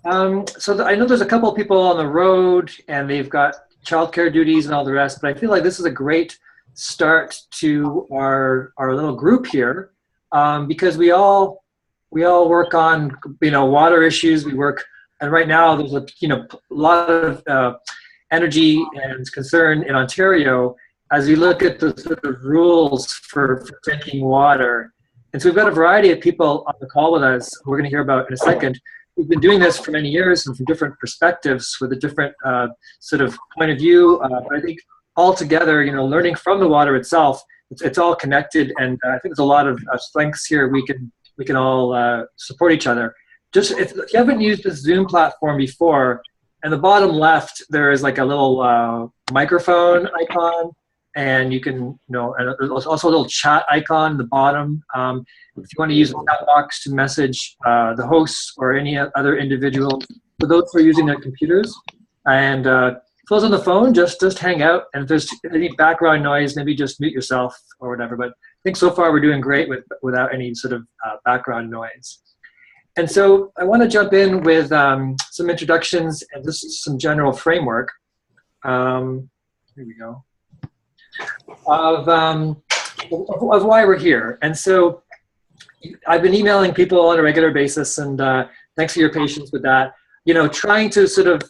I know there's a couple of people on the road and they've got childcare duties and all the rest, but I feel like this is a great start to our little group here, because we all work on water issues. We work, and right now there's a lot of energy and concern in Ontario as we look at the sort of rules for drinking water. And so we've got a variety of people on the call with us who we're going to hear about in a second. We've been doing this for many years and from different perspectives with a different sort of point of view. But I think all together, learning from the water itself, it's all connected. And I think there's a lot of strengths here. We can all support each other. Just if you haven't used the Zoom platform before, in the bottom left, there is like a little microphone icon. And you can, and there's also a little chat icon in the bottom. If you want to use the chat box to message the hosts or any other individual, for those who are using their computers. And for those on the phone, just hang out. And if there's any background noise, maybe just mute yourself or whatever. But I think so far we're doing great without any sort of background noise. And so I want to jump in with some introductions and just some general framework. Here we go. Of why we're here. And so I've been emailing people on a regular basis, and thanks for your patience with that. Trying to sort of,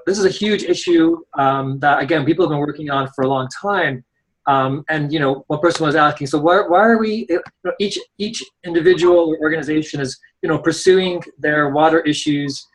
this is a huge issue that, again, people have been working on for a long time. And, one person was asking, so why are we, each individual or organization is, pursuing their water issues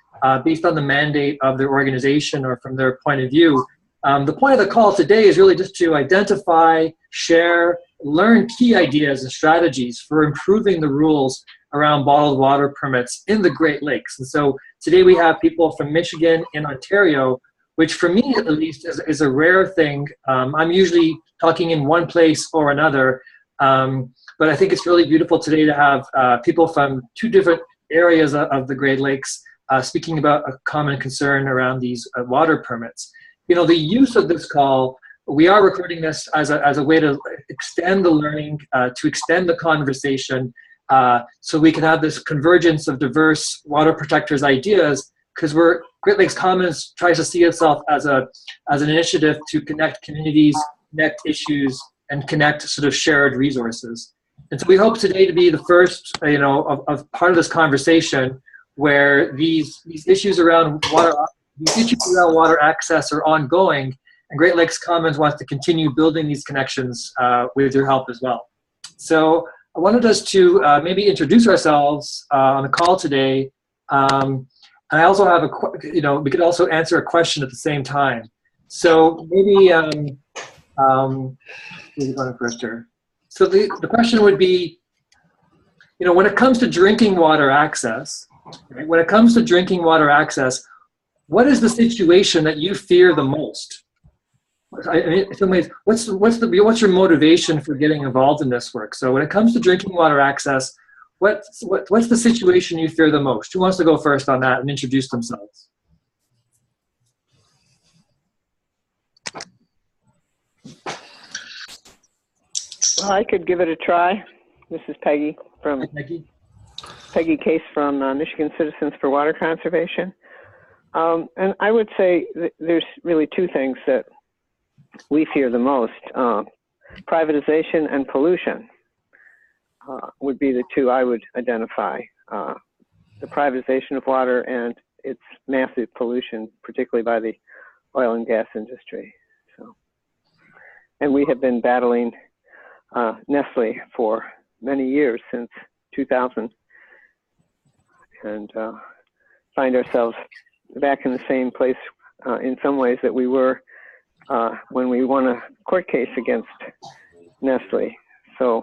based on the mandate of their organization or from their point of view. The point of the call today is really just to identify, share, learn key ideas and strategies for improving the rules around bottled water permits in the Great Lakes. And so today we have people from Michigan and Ontario, which for me at least is a rare thing. I'm usually talking in one place or another, but I think it's really beautiful today to have people from two different areas of the Great Lakes speaking about a common concern around these water permits. The use of this call, we are recording this as a way to extend the learning, to extend the conversation, so we can have this convergence of diverse water protectors' ideas, because Great Lakes Commons tries to see itself as an initiative to connect communities, connect issues, and connect sort of shared resources. And so we hope today to be the first, of part of this conversation where these issues around water access are ongoing, and Great Lakes Commons wants to continue building these connections with your help as well. So I wanted us to maybe introduce ourselves on the call today, and I also have we could also answer a question at the same time. So maybe who's going first here? So the question would be, when it comes to drinking water access, right, what is the situation that you fear the most? In some ways, what's your motivation for getting involved in this work? So when it comes to drinking water access, what's the situation you fear the most? Who wants to go first on that and introduce themselves? Well, I could give it a try. This is Peggy from Peggy Case from Michigan Citizens for Water Conservation. And I would say there's really two things that we fear the most. Privatization and pollution would be the two I would identify. The privatization of water and its massive pollution, particularly by the oil and gas industry. And we have been battling Nestle for many years, since 2000, and find ourselves back in the same place in some ways that we were when we won a court case against Nestle. So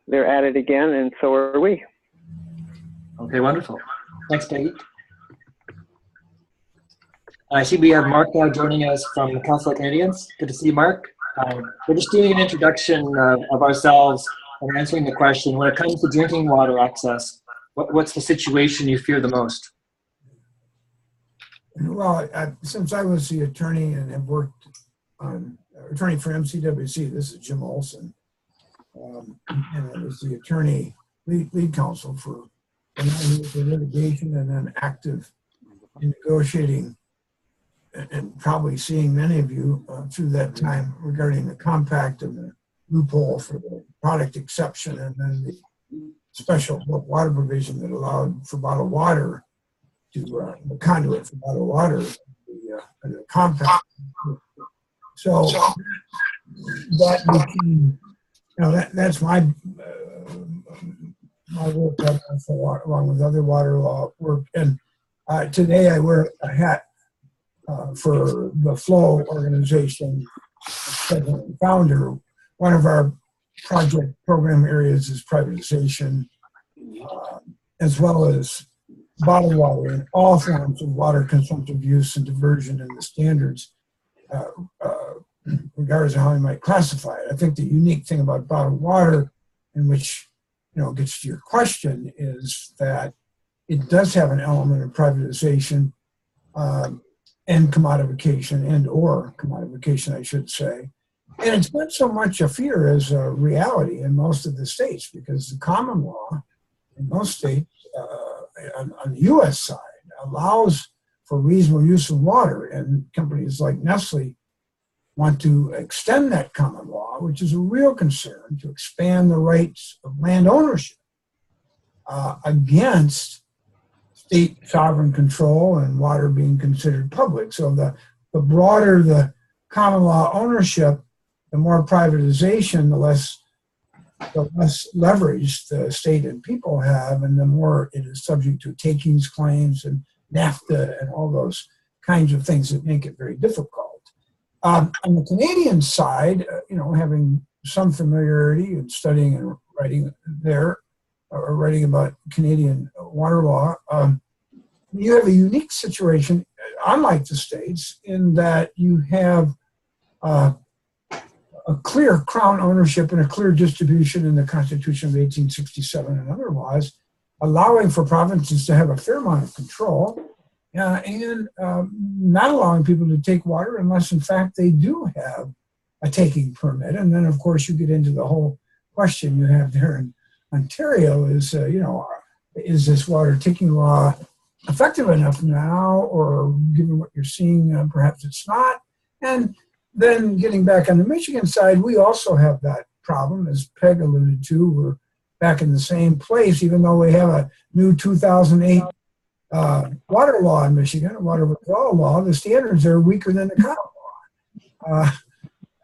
they're at it again, and so are we. Okay, wonderful. Thanks, Peggy. I see we have Mark now joining us from the Council of Canadians. Good to see you, Mark. We're just doing an introduction of ourselves and answering the question, when it comes to drinking water access, what's the situation you fear the most? Well, since I was the attorney and have worked on attorney for MCWC, this is Jim Olson, and I was the attorney lead counsel for and then the litigation, and then active in negotiating, and probably seeing many of you through that time regarding the compact and the loophole for the product exception, and then the special water provision that allowed for bottled water to the conduit for bottled water, the compact. So that became, that's my my work along with other water law work. And today I wear a hat for the Flow organization, president and founder. One of our project program areas is privatization, as well as bottled water and all forms of water consumptive use and diversion in the standards, regardless of how you might classify it. I think the unique thing about bottled water, in which gets to your question, is that it does have an element of privatization and commodification, or commodification, I should say. And it's not so much a fear as a reality in most of the states, because the common law in most states on the U.S. side allows for reasonable use of water, and companies like Nestle want to extend that common law, which is a real concern, to expand the rights of land ownership against state sovereign control and water being considered public. So the broader the common law ownership, the more privatization, the less leverage the state and people have, and the more it is subject to takings claims and NAFTA and all those kinds of things that make it very difficult. On the Canadian side, having some familiarity and studying and writing there, or writing about Canadian water law, you have a unique situation, unlike the States, in that you have a clear crown ownership and a clear distribution in the Constitution of 1867 and other laws, allowing for provinces to have a fair amount of control, and not allowing people to take water unless, in fact, they do have a taking permit. And then, of course, you get into the whole question you have there in Ontario is, is this water taking law effective enough now, or given what you're seeing, perhaps it's not? And then getting back on the Michigan side, we also have that problem, as Peg alluded to. We're back in the same place, even though we have a new 2008 water law in Michigan, a water withdrawal law. The standards are weaker than the common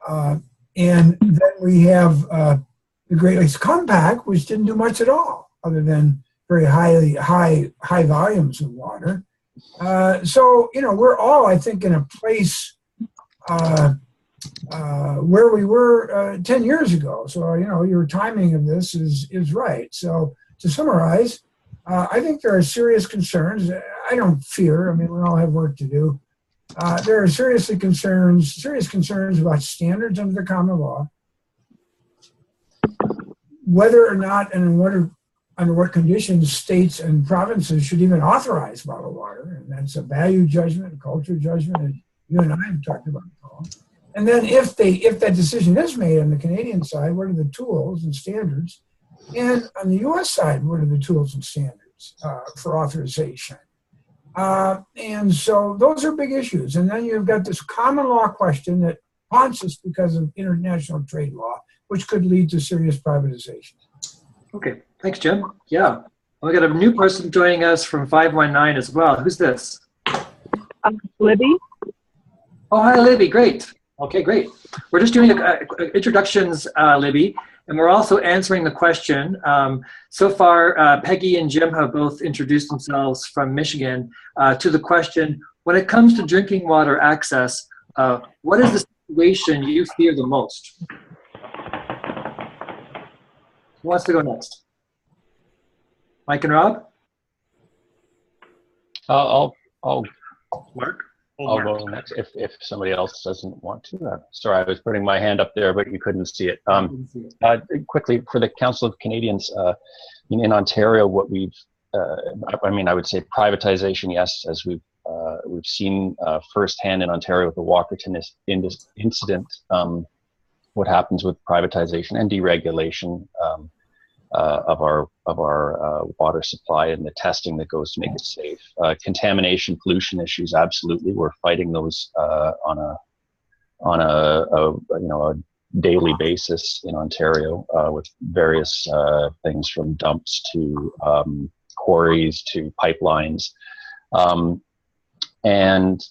law. And then we have the Great Lakes Compact, which didn't do much at all, other than very high volumes of water. So, we're all, I think, in a place where we were 10 years ago. So, your timing of this is right. So, to summarize, I think there are serious concerns. I don't fear. We all have work to do. There are serious concerns about standards under the common law, whether or not and under what conditions states and provinces should even authorize bottled water. And that's a value judgment, a culture judgment, and you and I have talked about it, Paul. And then if that decision is made on the Canadian side, what are the tools and standards? And on the U.S. side, what are the tools and standards for authorization? And so those are big issues. And then you've got this common law question that haunts us because of international trade law, which could lead to serious privatization. Okay, thanks, Jim. Yeah, we got a new person joining us from 519 as well. Who's this? Libby. Oh, hi, Libby. Great. Okay, great. We're just doing introductions, Libby, and we're also answering the question. So far, Peggy and Jim have both introduced themselves from Michigan to the question, when it comes to drinking water access, what is the situation you fear the most? Who wants to go next? Mike and Rob? I'll Mark? I'll go next if somebody else doesn't want to. Sorry, I was putting my hand up there, but you couldn't see it. Quickly, for the Council of Canadians, in Ontario, what we've, I would say privatization, yes, as we've seen firsthand in Ontario with the Walkerton incident, what happens with privatization and deregulation. of our water supply and the testing that goes to make it safe. Contamination, pollution issues, absolutely, we're fighting those on a daily basis in Ontario with various things from dumps to quarries to pipelines, and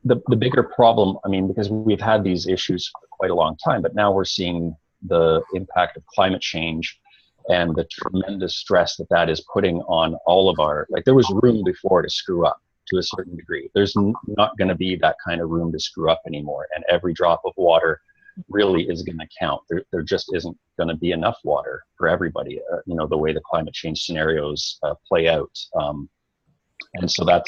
the bigger problem, I mean, because we've had these issues for quite a long time, but now we're seeing the impact of climate change and the tremendous stress that is putting on all of our, like, there was room before to screw up to a certain degree. There's not going to be that kind of room to screw up anymore, and every drop of water really is going to count. There just isn't going to be enough water for everybody, the way the climate change scenarios play out. And so that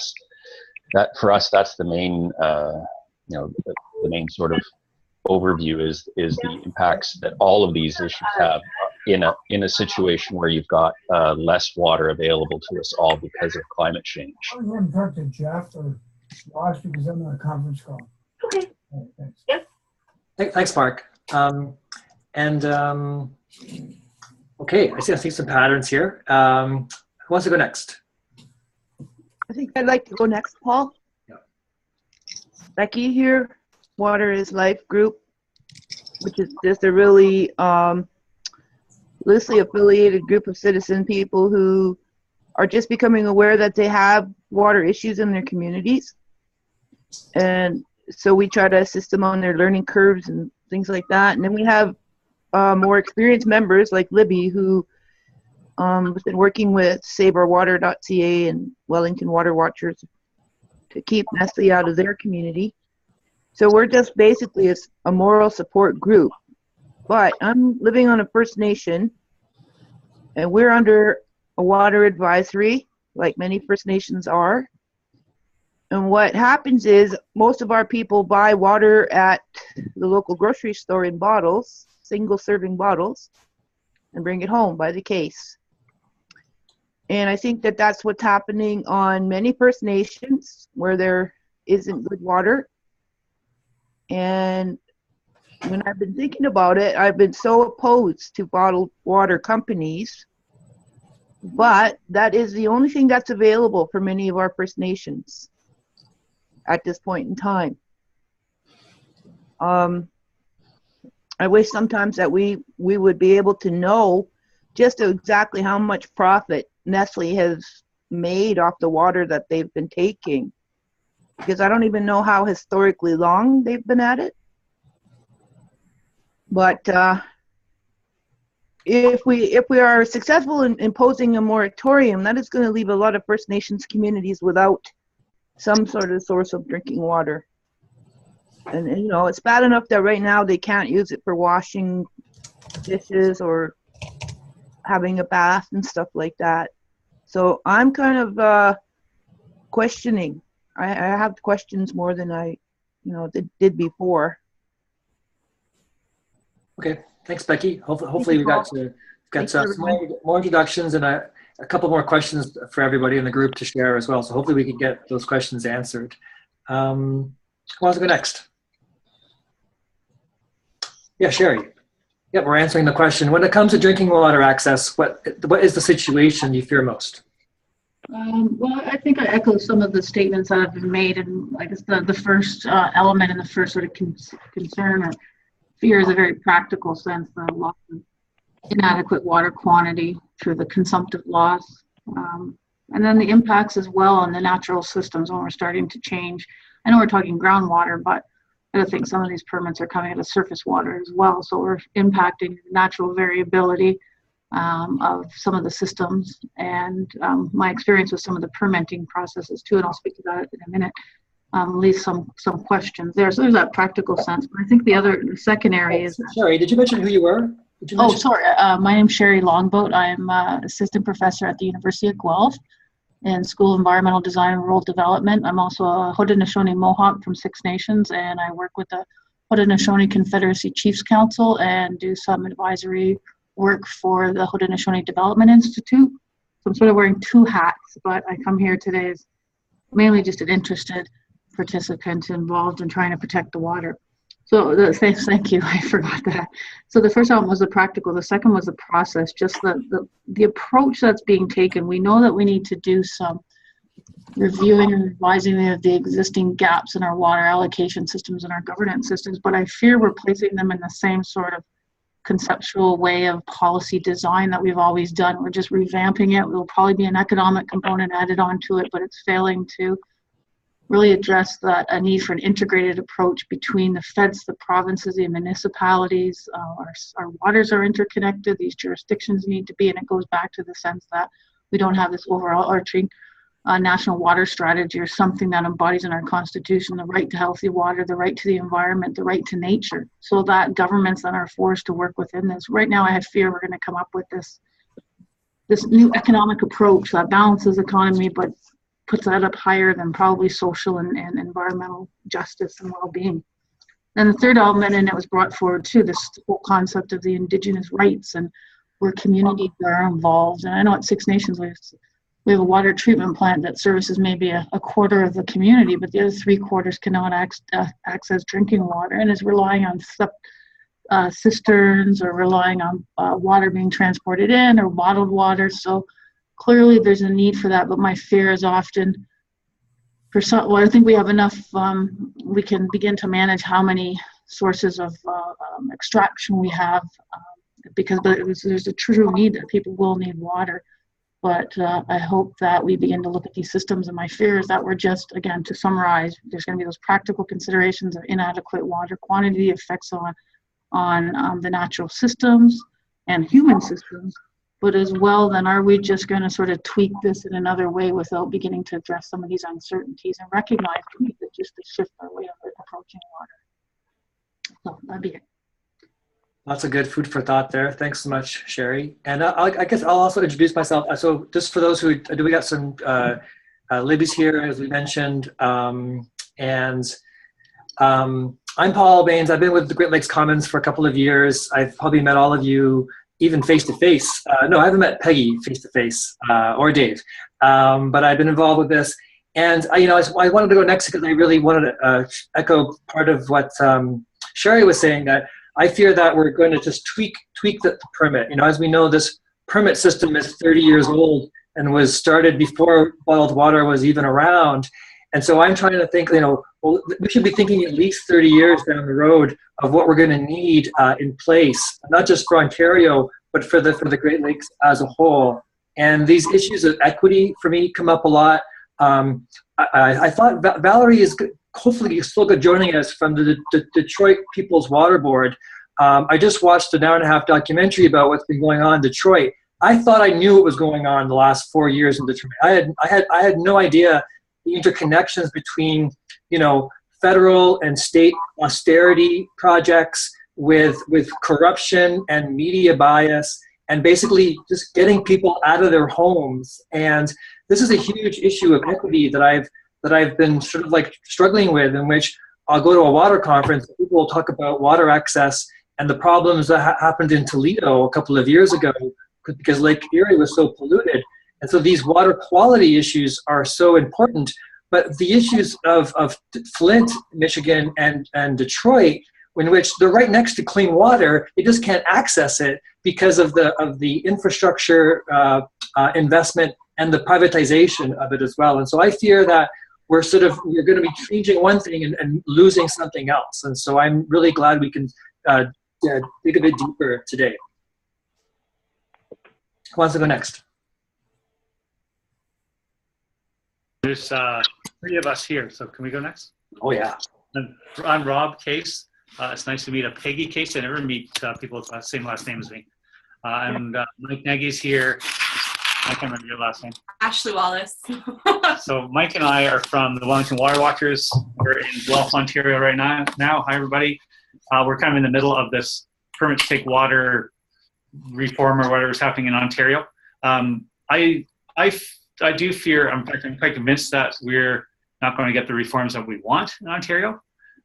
for us, that's the main, the main sort of overview is the impacts that all of these issues have in a situation where you've got less water available to us all because of climate change. I'm going to talk to Jeff or Josh because I'm on a conference call. Okay. Right, thanks. Yep. Thanks, Mark. Okay, I see some patterns here. Who wants to go next? I think I'd like to go next, Paul. Yeah. Becky here, Water is Life group, which is just a really loosely affiliated group of citizen people who are just becoming aware that they have water issues in their communities. And so we try to assist them on their learning curves and things like that. And then we have more experienced members like Libby, who has been working with SaveOurWater.ca and Wellington Water Watchers to keep Nestle out of their community. So we're just basically a moral support group. But I'm living on a First Nation, and we're under a water advisory, like many First Nations are. And what happens is most of our people buy water at the local grocery store in bottles, single-serving bottles, and bring it home by the case. And I think that that's what's happening on many First Nations where there isn't good water. And when I've been thinking about it, I've been so opposed to bottled water companies, but that is the only thing that's available for many of our First Nations at this point in time. I wish sometimes that we would be able to know just exactly how much profit Nestle has made off the water that they've been taking, because I don't even know how historically long they've been at it. But if we are successful in imposing a moratorium, that is going to leave a lot of First Nations communities without some sort of source of drinking water. And it's bad enough that right now they can't use it for washing dishes or having a bath and stuff like that. So I'm kind of questioning. I have questions more than I did before. Okay, thanks, Becky. Hopefully we got some more introductions and a couple more questions for everybody in the group to share as well. So hopefully we can get those questions answered. Who wants to go next? Yeah, Sherry. Yeah, we're answering the question. When it comes to drinking water access, what is the situation you fear most? Well, I think I echo some of the statements that have been made, and I guess the first element and the first sort of concern or fear is a very practical sense, the loss of inadequate water quantity through the consumptive loss, and then the impacts as well on the natural systems when we're starting to change. I know we're talking groundwater, but I think some of these permits are coming out of surface water as well, so we're impacting the natural variability of some of the systems, and my experience with some of the permitting processes too, and I'll speak to that in a minute, leaves some questions there. So there's that practical sense. But I think the second area is... Sorry, did you mention who you were? Sorry. My name's Sherry Longboat. I'm assistant professor at the University of Guelph in School of Environmental Design and Rural Development. I'm also a Haudenosaunee Mohawk from Six Nations, and I work with the Haudenosaunee Confederacy Chiefs Council and do some advisory work for the Haudenosaunee Development Institute. So I'm sort of wearing two hats, but I come here today as mainly just an interested participant involved in trying to protect the water. So thank you. I forgot that. So the first element was the practical. The second was the process. Just the approach that's being taken. We know that we need to do some reviewing and revising of the existing gaps in our water allocation systems and our governance systems. But I fear we're placing them in the same sort of conceptual way of policy design that we've always done. We're just revamping it. There'll probably be an economic component added onto it, but it's failing to really address a need for an integrated approach between the feds, the provinces, the municipalities. Our waters are interconnected. These jurisdictions need to be, and it goes back to the sense that we don't have this overall arching national water strategy or something that embodies in our constitution the right to healthy water, the right to the environment, the right to nature, so that governments then are forced to work within this. Right now, I have fear we're going to come up with this new economic approach that balances economy, but puts that up higher than probably social and environmental justice and well-being. And the third element, and it was brought forward too, this whole concept of the Indigenous rights and where communities are involved. And I know at Six Nations we have a water treatment plant that services maybe a quarter of the community, but the other 3/4 cannot access drinking water and is relying on cisterns or relying on water being transported in or bottled water. So clearly there's a need for that, but my fear is often for some, well, I think we have enough, we can begin to manage how many sources of extraction we have, because there's a true need that people will need water. But I hope that we begin to look at these systems, and my fear is that we're just, again, to summarize, there's going to be those practical considerations of inadequate water quantity, effects on the natural systems and human systems. But as well, then are we just going to sort of tweak this in another way without beginning to address some of these uncertainties and recognize the need just to shift our way of approaching water? So that'd be it. Lots of good food for thought there. Thanks so much, Sherry. And I guess I'll also introduce myself. So just for those who, we got some Libby's here, as we mentioned. I'm Paul Baines. I've been with the Great Lakes Commons for a couple of years. I've probably met all of you even face-to-face. No, I haven't met Peggy face-to-face or Dave, but I've been involved with this. And I wanted to go next because I really wanted to echo part of what Sherry was saying, that I fear that we're going to just tweak the permit. As we know, this permit system is 30 years old and was started before bottled water was even around. And so I'm trying to think, well, we should be thinking at least 30 years down the road of what we're going to need in place, not just for Ontario, but for the Great Lakes as a whole. And these issues of equity, for me, come up a lot. I thought Valerie is hopefully still good joining us from the Detroit People's Water Board. I just watched an hour-and-a-half documentary about what's been going on in Detroit. I thought I knew what was going on the last 4 years in Detroit. I had no idea the interconnections between, federal and state austerity projects with corruption and media bias, and basically just getting people out of their homes. And this is a huge issue of equity that I've been sort of like struggling with, in which I'll go to a water conference, people will talk about water access and the problems that happened in Toledo a couple of years ago because Lake Erie was so polluted. And so these water quality issues are so important. But the issues of Flint, Michigan, and Detroit, in which they're right next to clean water, they just can't access it because of the infrastructure investment and the privatization of it as well. And so I fear that we're going to be changing one thing and losing something else. And so I'm really glad we can dig a bit deeper today. Who wants to go next? There's 3 of us here, so can we go next? Oh, yeah. I'm Rob Case. It's nice to meet a Peggy Case. I never meet people with the same last name as me. And Mike Nagy's here. I can't remember your last name. Ashley Wallace. So Mike and I are from the Wellington Water Watchers. We're in Guelph, Ontario right now. Hi, everybody. We're kind of in the middle of this permit to take water reform or whatever is happening in Ontario. I do fear, in fact, I'm quite convinced that we're not going to get the reforms that we want in Ontario.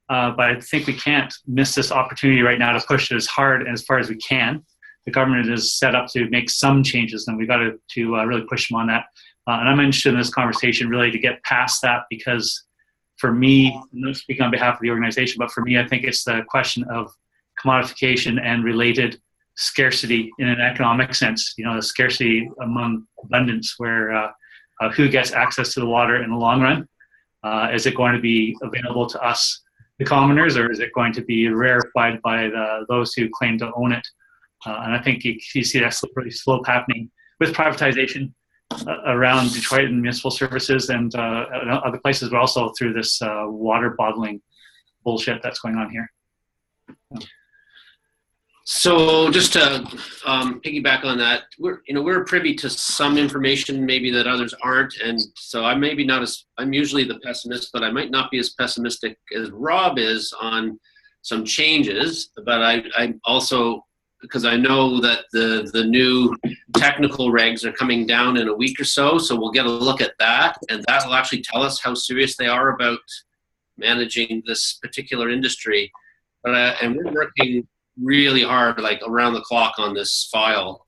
But I think we can't miss this opportunity right now to push it as hard and as far as we can. The government is set up to make some changes, and we've got to really push them on that. And I'm interested in this conversation really to get past that, because for me, I'm not speaking on behalf of the organization, but for me, I think it's the question of commodification and related scarcity in an economic sense. You know, the scarcity among abundance, where who gets access to the water in the long run? Is it going to be available to us, the commoners, or is it going to be rarefied by those who claim to own it? And I think you see that slippery slope happening with privatization around Detroit and municipal services and other places, but also through this water bottling bullshit that's going on here. So just to piggyback on that, we're privy to some information maybe that others aren't, and so I'm usually the pessimist, but I might not be as pessimistic as Rob is on some changes. But I also, because I know that the new technical regs are coming down in a week or so we'll get a look at that, and that will actually tell us how serious they are about managing this particular industry. But and we're working really hard, like around the clock on this file.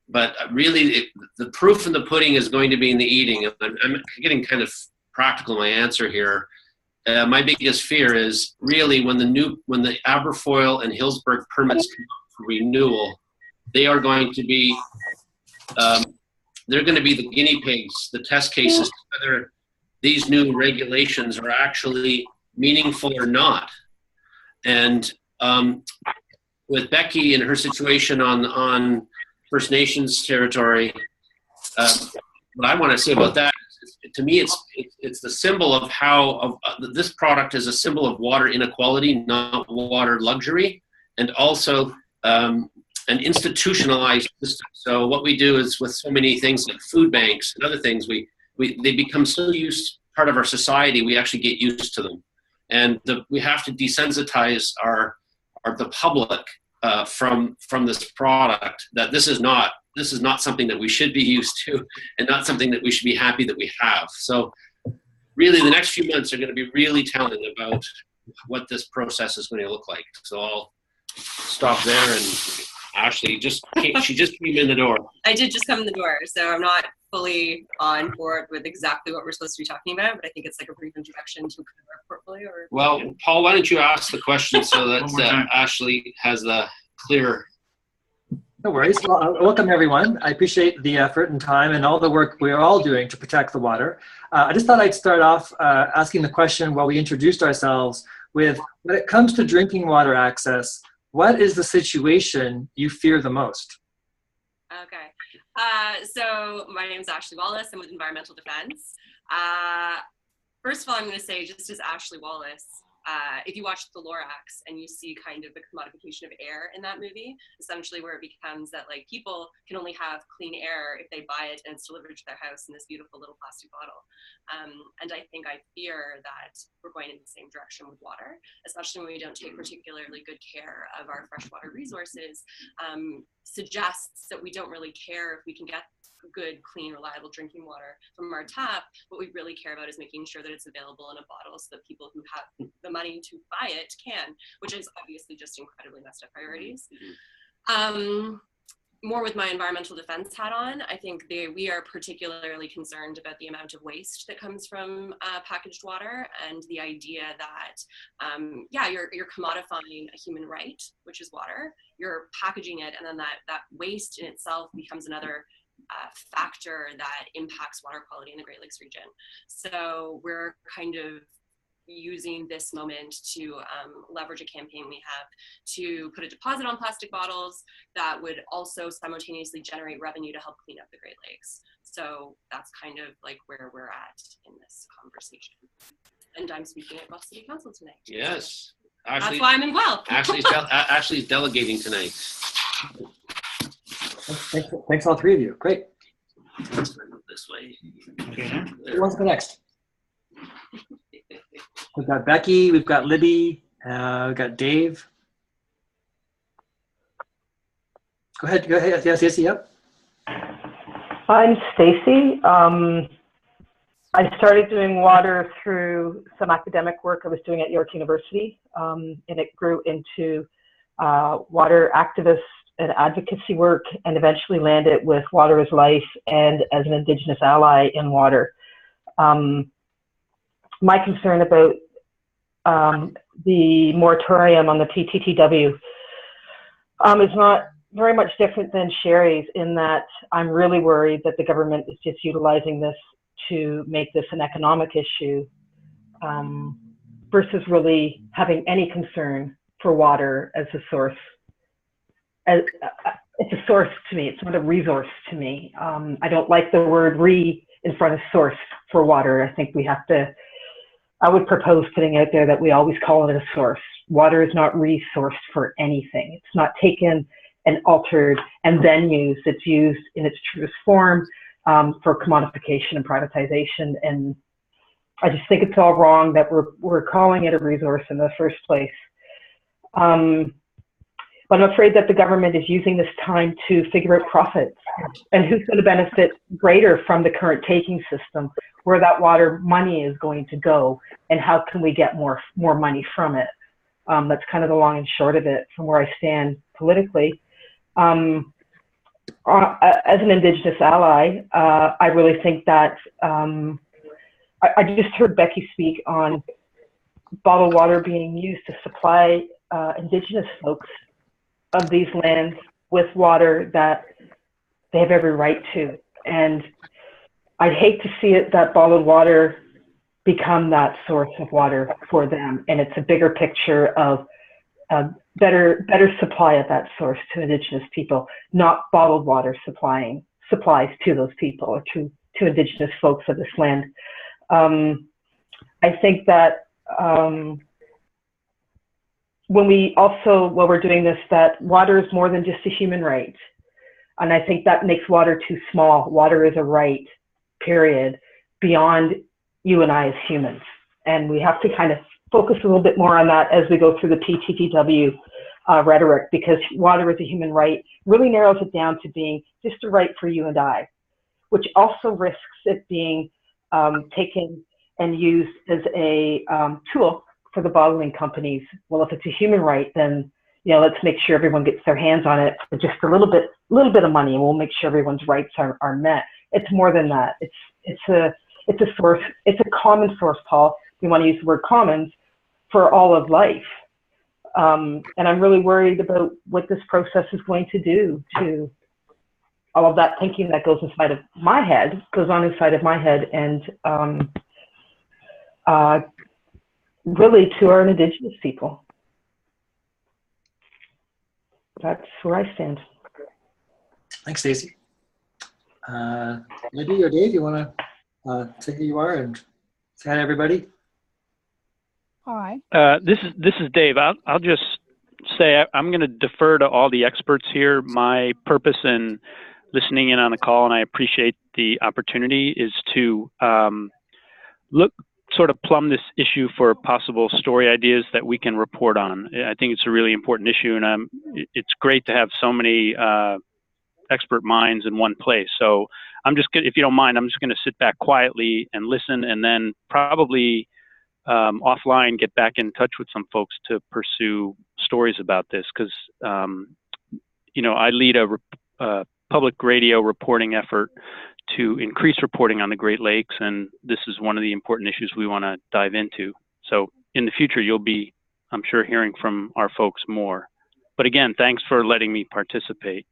But really, the proof in the pudding is going to be in the eating. I'm getting kind of practical in my answer here. My biggest fear is really when the Aberfoyle and Hillsburg permits come up for renewal, they are going to be they're going to be the guinea pigs, the test cases, whether these new regulations are actually meaningful or not. And with Becky and her situation on First Nations territory, what I want to say about that is, to me, it's the symbol of how this product is a symbol of water inequality, not water luxury, and also an institutionalized system. So what we do is with so many things like food banks and other things, they become so part of our society, we actually get used to them. And we have to desensitize the public from this product, that this is not something that we should be used to, and not something that we should be happy that we have. So really the next few months are going to be really telling about what this process is going to look like. So I'll stop there, and Ashley she just came in the door. I did just come in the door, so I'm not fully on board with exactly what we're supposed to be talking about, but I think it's like a brief introduction to our portfolio. Well, Paul, why don't you ask the question so that Ashley has the clear. No worries. Well, welcome everyone. I appreciate the effort and time and all the work we're all doing to protect the water. I just thought I'd start off asking the question while we introduced ourselves with, when it comes to drinking water access, what is the situation you fear the most? Okay. So my name is Ashley Wallace. I'm with Environmental Defense. First of all, I'm going to say, just as Ashley Wallace, if you watch The Lorax and you see kind of the commodification of air in that movie, essentially where it becomes that like people can only have clean air if they buy it and it's delivered to their house in this beautiful little plastic bottle. And I think I fear that we're going in the same direction with water, especially when we don't take particularly good care of our freshwater resources, suggests that we don't really care if we can get good, clean, reliable drinking water from our tap. What we really care about is making sure that it's available in a bottle so that people who have the money to buy it can, which is obviously just incredibly messed up priorities. More with my environmental defense hat on, I think we are particularly concerned about the amount of waste that comes from packaged water, and the idea that, you're commodifying a human right, which is water. You're packaging it, and then that waste in itself becomes another factor that impacts water quality in the Great Lakes region. So we're kind of using this moment to leverage a campaign we have to put a deposit on plastic bottles that would also simultaneously generate revenue to help clean up the Great Lakes. So that's kind of like where we're at in this conversation. And I'm speaking at Guelph City Council tonight. Yes. Ashley, that's why I'm in Guelph. Ashley's delegating tonight. Thanks all three of you. Great. Let's move this way. Okay. Who wants to go next? We've got Becky, we've got Libby, we've got Dave. Go ahead. Yes, Stacey, yep. I'm Stacey. I started doing water through some academic work I was doing at York University, and it grew into water activist and advocacy work, and eventually landed with Water is Life and as an Indigenous ally in water. my concern about the moratorium on the PTTW is not very much different than Sherry's, in that I'm really worried that the government is just utilizing this to make this an economic issue, versus really having any concern for water as a source. It's a source to me, it's not a resource to me. I don't like the word "re" in front of source for water. I think we have to, I would propose putting out there that we always call it a source. Water is not resourced for anything. It's not taken and altered and then used. It's used in its truest form for commodification and privatization. And I just think it's all wrong that we're calling it a resource in the first place. But I'm afraid that the government is using this time to figure out profits and who's going to benefit greater from the current taking system, where that water money is going to go, and how can we get more money from it. That's kind of the long and short of it from where I stand politically. As an Indigenous ally, I really think that I just heard Becky speak on bottled water being used to supply Indigenous folks of these lands with water that they have every right to. And I'd hate to see it that bottled water become that source of water for them. And it's a bigger picture of better supply of that source to Indigenous people, not bottled water supplies to those people or to Indigenous folks of this land. I think that when we're doing this, that water is more than just a human right. And I think that makes water too small. Water is a right, period, beyond you and I as humans. And we have to kind of focus a little bit more on that as we go through the PTTW rhetoric, because water is a human right really narrows it down to being just a right for you and I, which also risks it being taken and used as a tool for the bottling companies. Well, if it's a human right, then let's make sure everyone gets their hands on it for just a little bit of money, and we'll make sure everyone's rights are met. It's more than that. It's a source. It's a common source, Paul. We want to use the word commons for all of life. And I'm really worried about what this process is going to do to all of that thinking that goes on inside of my head, and really to our Indigenous people. That's where I stand. Thanks, Stacey. Libby or Dave, you want to say who you are and say hi to everybody? Hi. This is Dave. I'll just say I'm going to defer to all the experts here. My purpose in listening in on the call, and I appreciate the opportunity, is to sort of plumb this issue for possible story ideas that we can report on. I think it's a really important issue, and it's great to have so many expert minds in one place. So I'm just gonna, if you don't mind, I'm just going to sit back quietly and listen, and then probably offline get back in touch with some folks to pursue stories about this, because I lead a public radio reporting effort to increase reporting on the Great Lakes, and this is one of the important issues we want to dive into. So in the future, you'll be, I'm sure, hearing from our folks more. But again, thanks for letting me participate.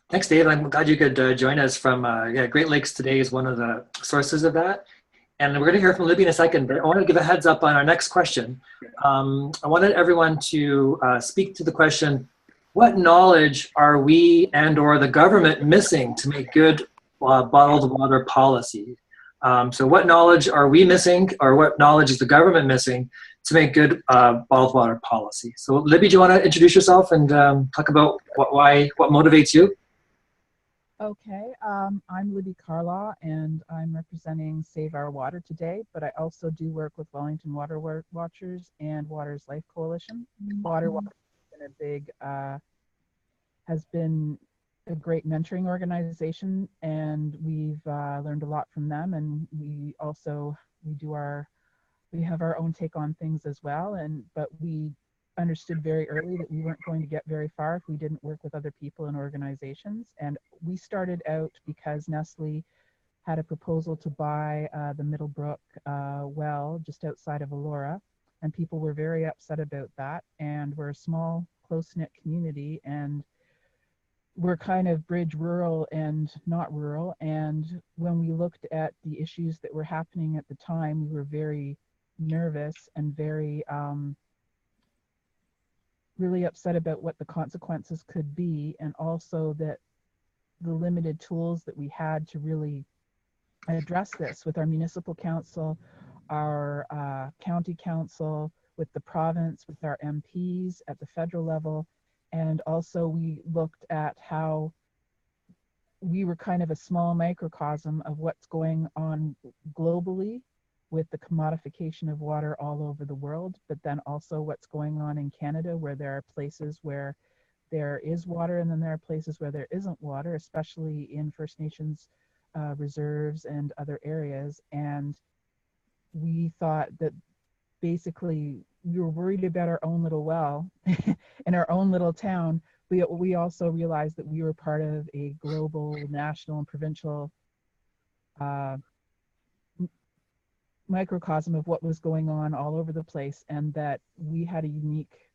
Thanks, Dave. I'm glad you could join us from Great Lakes today is one of the sources of that. And we're going to hear from Libby in a second, but I want to give a heads up on our next question. I wanted everyone to speak to the question, what knowledge are we and or the government missing to make good bottled water policy? So what knowledge are we missing, or what knowledge is the government missing to make good bottled water policy? So Libby, do you want to introduce yourself and talk about what motivates you? Okay, I'm Libby Carlaw, and I'm representing Save Our Water today, but I also do work with Wellington Water Watchers and Water's Life Coalition. Water Watch has been a great mentoring organization, and we've learned a lot from them, and we have our own take on things as well, but we understood very early that we weren't going to get very far if we didn't work with other people and organizations. And we started out because Nestle had a proposal to buy the Middlebrook well just outside of Elora, and people were very upset about that. And we're a small, close-knit community, and we're kind of bridge rural and not rural. And when we looked at the issues that were happening at the time, we were very nervous and very really upset about what the consequences could be, and also that the limited tools that we had to really address this with our municipal council, our county council, with the province, with our MPs at the federal level. And also we looked at how we were kind of a small microcosm of what's going on globally with the commodification of water all over the world, but then also what's going on in Canada, where there are places where there is water and then there are places where there isn't water, especially in First Nations reserves and other areas. And we thought that basically we were worried about our own little well in our own little town. We also realized that we were part of a global, national, and provincial microcosm of what was going on all over the place, and that we had a unique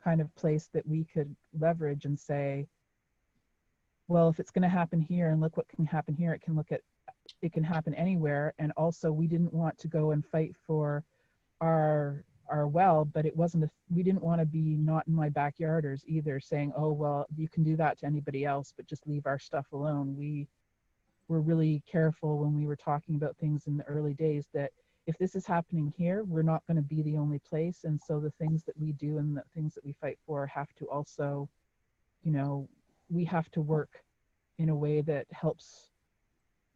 kind of place that we could leverage and say, well, if it's going to happen here, and look what can happen here, it can happen anywhere. And also we didn't want to go and fight for our well, but we didn't want to be not in my backyarders either, saying, oh, well, you can do that to anybody else, but just leave our stuff alone. We were really careful when we were talking about things in the early days that if this is happening here, we're not going to be the only place. And so the things that we do and the things that we fight for have to also, we have to work in a way that helps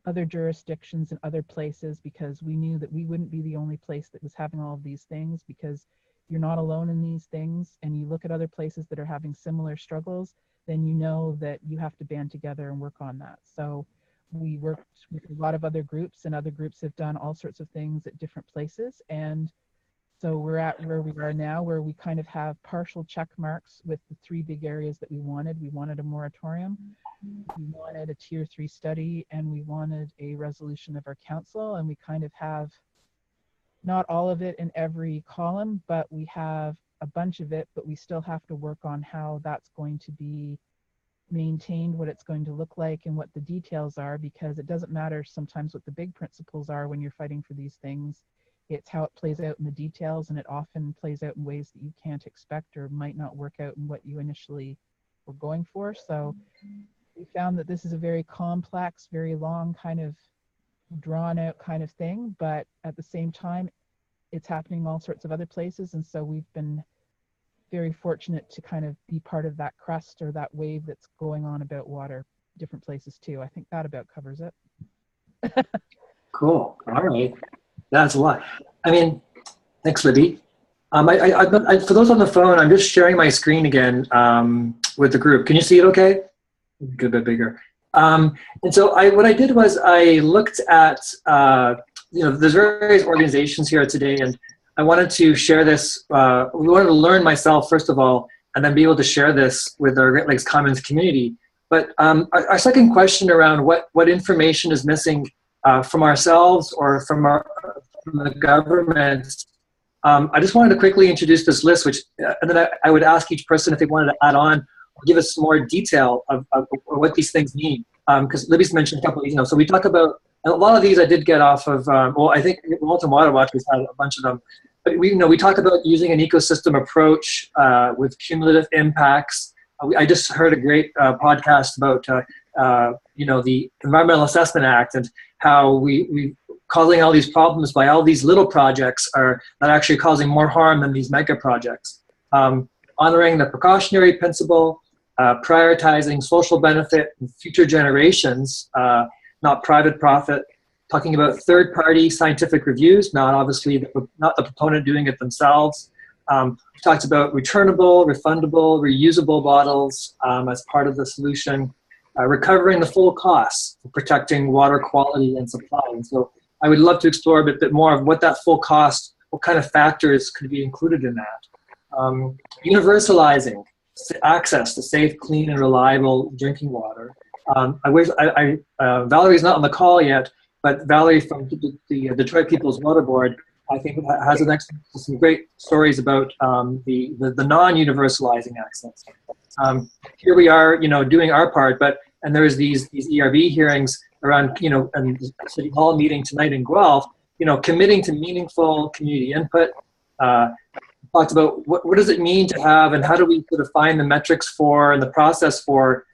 other jurisdictions and other places, because we knew that we wouldn't be the only place that was having all of these things, because you're not alone in these things. And you look at other places that are having similar struggles, then you know that you have to band together and work on that. So we worked with a lot of other groups, and other groups have done all sorts of things at different places. And so we're at where we are now, where we kind of have partial check marks with the 3 big areas that we wanted. We wanted a moratorium, we wanted a tier 3 study, and we wanted a resolution of our council. And we kind of have not all of it in every column, but we have a bunch of it, but we still have to work on how that's going to be maintained, what it's going to look like, and what the details are, because it doesn't matter sometimes what the big principles are when you're fighting for these things. It's how it plays out in the details, and it often plays out in ways that you can't expect or might not work out in what you initially were going for. So we found that this is a very complex, very long, kind of drawn out kind of thing, but at the same time, it's happening all sorts of other places. And so we've been very fortunate to kind of be part of that crust or that wave that's going on about water different places too. I think that about covers it. Cool. All right. That's a lot. I mean, thanks, Libby. For those on the phone, I'm just sharing my screen again with the group. Can you see it okay? Get a bit bigger. And so what I did was I looked at, there's various organizations here today, and I wanted to share this. We wanted to learn myself, first of all, and then be able to share this with our Great Lakes Commons community. But our second question around what information is missing from ourselves or from the government, I just wanted to quickly introduce this list, and then I would ask each person if they wanted to add on or give us some more detail of what these things mean. Because Libby's mentioned a couple of these, so we talk about, and a lot of these I did get off of, I think Walton Water Watchers had a bunch of them. But we talk about using an ecosystem approach with cumulative impacts. I just heard a great podcast about the Environmental Assessment Act and how we causing all these problems by all these little projects are not actually causing more harm than these mega projects. Honoring the precautionary principle, prioritizing social benefit in future generations, not private profit. Talking about third-party scientific reviews, not the proponent doing it themselves. Talks about returnable, refundable, reusable bottles as part of the solution. Recovering the full costs for protecting water quality and supply. And so I would love to explore a bit more of what that full cost, what kind of factors could be included in that. Universalizing access to safe, clean, and reliable drinking water. Valerie's not on the call yet, but Valerie from the Detroit People's Water Board, I think, has some great stories about the non-universalizing access. Here we are, doing our part, and there's these ERB hearings around, and the City Hall meeting tonight in Guelph, committing to meaningful community input. Talked about what does it mean to have, and how do we sort of find the metrics for and the process for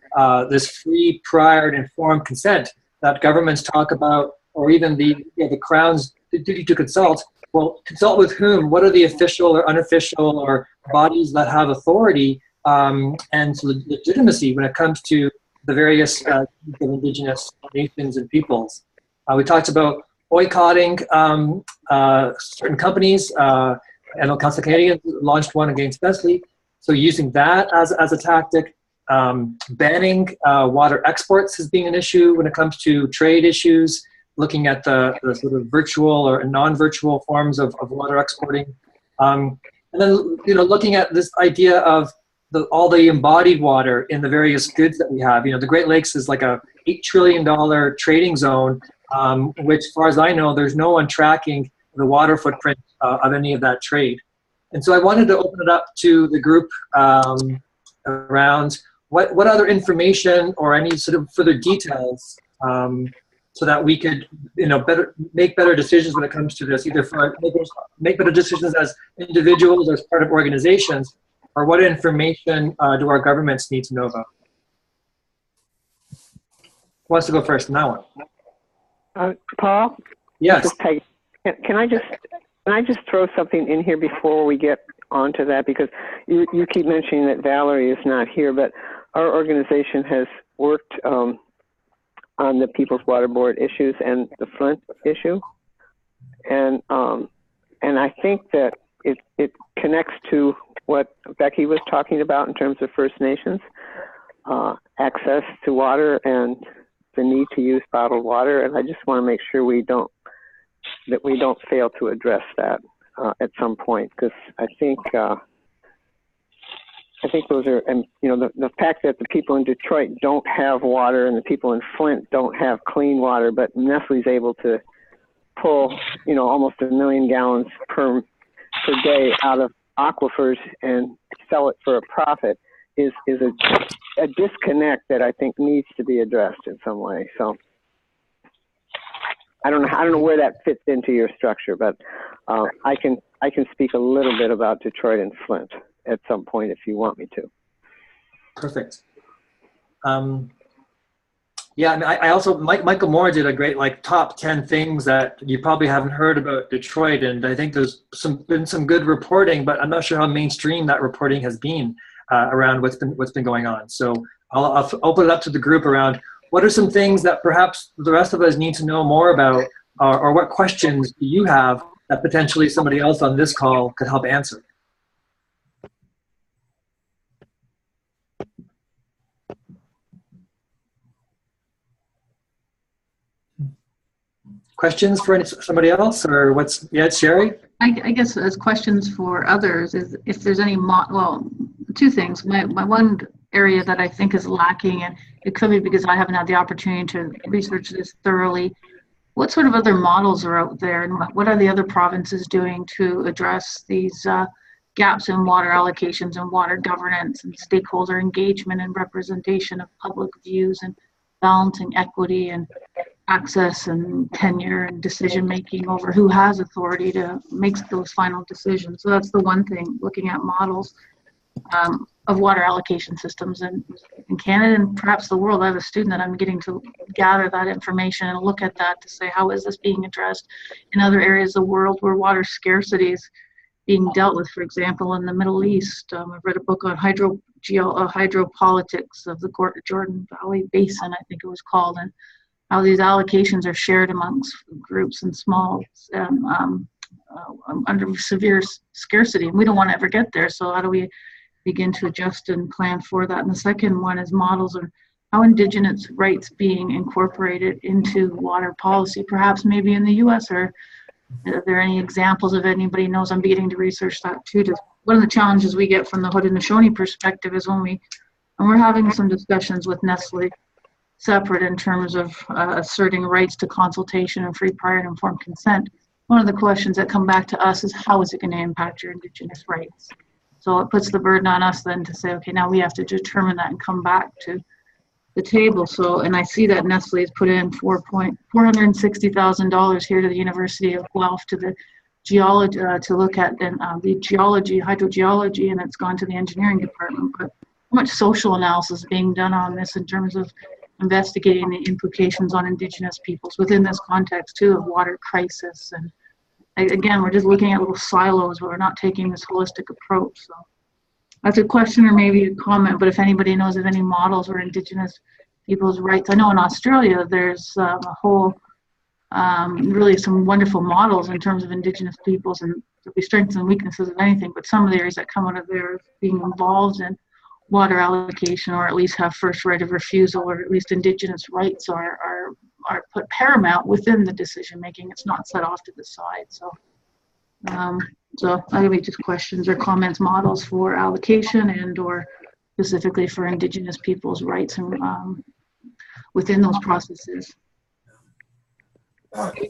this free, prior, and informed consent that governments talk about, or even the Crown's duty to consult. Well, consult with whom? What are the official or unofficial or bodies that have authority and legitimacy when it comes to the various Indigenous nations and peoples? We talked about boycotting certain companies. I know Council Canadian launched one against Nestle. So using that as a tactic, banning water exports has been an issue when it comes to trade issues, looking at the sort of virtual or non-virtual forms of water exporting. And then, looking at this idea of all the embodied water in the various goods that we have. The Great Lakes is like a $8 trillion trading zone, which, as far as I know, there's no one tracking the water footprint of any of that trade. And so I wanted to open it up to the group around what other information or any sort of further details so that we could, make better decisions when it comes to this, either for make better decisions as individuals, as part of organizations, or what information do our governments need to know about? Who wants to go first on that one? Paul? Yes. Can I just throw something in here before we get onto that? Because you keep mentioning that Valerie is not here, but our organization has worked on the People's Water Board issues and the Flint issue, and I think that it connects to what Becky was talking about in terms of First Nations access to water and the need to use bottled water, and I just want to make sure we don't fail to address that at some point, because I think those are, and the fact that the people in Detroit don't have water and the people in Flint don't have clean water, but Nestle's able to pull almost 1 million gallons per day out of aquifers and sell it for a profit is a disconnect that I think needs to be addressed in some way. So I don't know where that fits into your structure, but I can speak a little bit about Detroit and Flint at some point if you want me to. Perfect. Yeah, I mean, I also, Michael Moore did a great top 10 things that you probably haven't heard about Detroit, and I think there's been some good reporting, but I'm not sure how mainstream that reporting has been around what's been going on. So I'll open it up to the group around what are some things that perhaps the rest of us need to know more about, or what questions do you have that potentially somebody else on this call could help answer? Questions for somebody else, or Sherry? I guess as questions for others is if there's any, two things. My one area that I think is lacking, and it could be because I haven't had the opportunity to research this thoroughly, what sort of other models are out there, and what are the other provinces doing to address these gaps in water allocations and water governance and stakeholder engagement and representation of public views and balancing equity and access and tenure and decision making over who has authority to make those final decisions. So that's the one thing, looking at models of water allocation systems in Canada and perhaps the world. I have a student that I'm getting to gather that information and look at that to say, how is this being addressed in other areas of the world where water scarcity is being dealt with? For example, in the Middle East, I've read a book on hydropolitics of the Jordan Valley Basin, I think it was called, and how these allocations are shared amongst groups and small under severe scarcity. And we don't want to ever get there. So how do we begin to adjust and plan for that? And the second one is models of how Indigenous rights being incorporated into water policy, perhaps maybe in the US, or are there any examples of anybody knows? I'm beginning to research that too. One of the challenges we get from the Haudenosaunee perspective is when we're having some discussions with Nestle separate in terms of asserting rights to consultation and free, prior, and informed consent. One of the questions that come back to us is how is it going to impact your Indigenous rights? So it puts the burden on us then to say, okay, now we have to determine that and come back to the table. So, and I see that Nestle has put in $460,000 here to the University of Guelph to the geology to look at the geology, hydrogeology, and it's gone to the engineering department. But how much social analysis is being done on this in terms of investigating the implications on Indigenous peoples within this context too of water crisis? And again, we're just looking at little silos, but we're not taking this holistic approach. So that's a question or maybe a comment, but if anybody knows of any models where Indigenous people's rights, I know in Australia there's a whole, really some wonderful models in terms of Indigenous peoples, and there'll be strengths and weaknesses of anything, but some of the areas that come out of there being involved in water allocation, or at least have first right of refusal, or at least Indigenous rights are put paramount within the decision making. It's not set off to the side. So so maybe just questions or comments, models for allocation and or specifically for Indigenous people's rights and within those processes.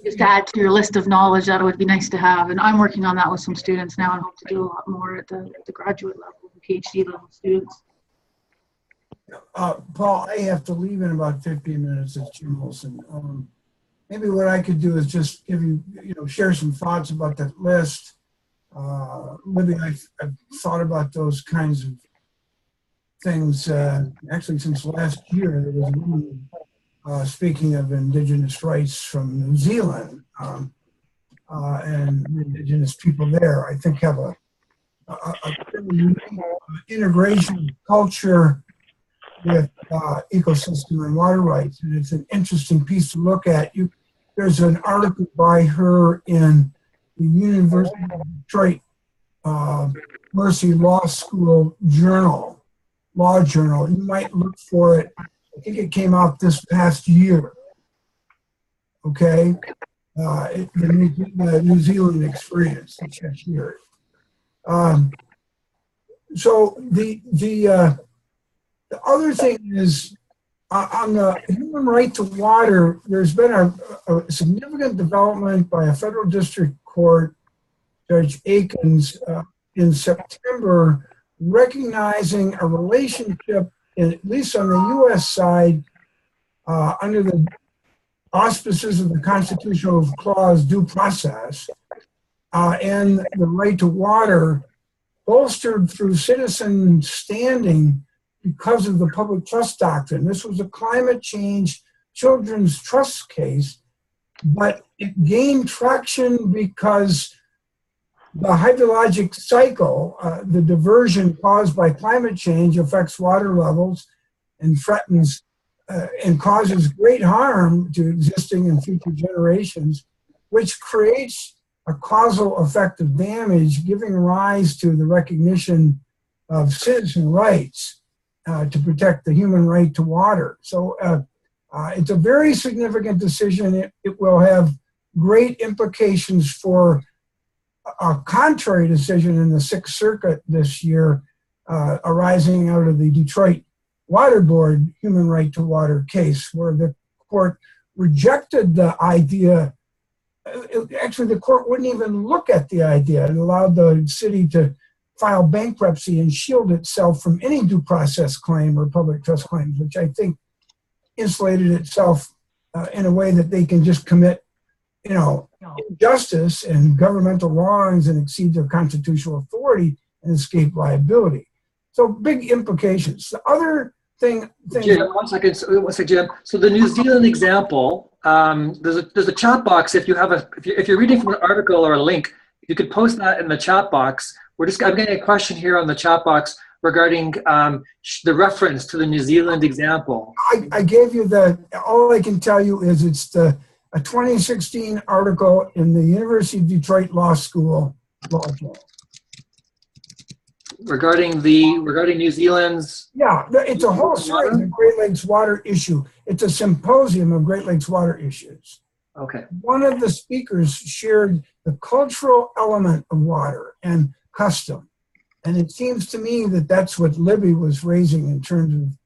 Just add to your list of knowledge, that would be nice to have. And I'm working on that with some students now and hope to do a lot more at the graduate level and PhD level students. Paul, I have to leave in about 15 minutes. It's Jim Wilson. Maybe what I could do is just give you, share some thoughts about that list. Libby, I've thought about those kinds of things actually since last year. There was a woman speaking of Indigenous rights from New Zealand, and Indigenous people there, I think, have a integration of culture with ecosystem and water rights, and it's an interesting piece to look at. There's an article by her in the University of Detroit Mercy Law School Law Journal. You might look for it. I think it came out this past year. Okay, the New Zealand experience. Let's check here. So the other thing is on the human right to water. There's been a significant development by a federal district court, Judge Akins, in September, recognizing a relationship, at least on the U.S. side, under the auspices of the constitutional clause due process, and the right to water, bolstered through citizen standing because of the public trust doctrine. This was a climate change children's trust case, but it gained traction because the hydrologic cycle, the diversion caused by climate change, affects water levels and threatens and causes great harm to existing and future generations, which creates a causal effect of damage, giving rise to the recognition of citizen rights to protect the human right to water. So it's a very significant decision. It will have great implications for a contrary decision in the Sixth Circuit this year, arising out of the Detroit Water Board human right to water case, where the court rejected the idea. Actually, the court wouldn't even look at the idea. It allowed the city to file bankruptcy and shield itself from any due process claim or public trust claims, which I think insulated itself in a way that they can just commit, injustice and governmental wrongs and exceed their constitutional authority and escape liability. So big implications. The other thing. Jim, one second, Jim. So the New Zealand example, there's a chat box. If you're reading from an article or a link, you could post that in the chat box. I'm getting a question here on the chat box regarding the reference to the New Zealand example. I gave you all I can tell you is it's a 2016 article in the University of Detroit Law School Law Journal. Regarding New Zealand's... Yeah, it's a whole series of Great Lakes water issue. It's a symposium of Great Lakes water issues. Okay. One of the speakers shared the cultural element of water and custom. And it seems to me that that's what Libby was raising in terms of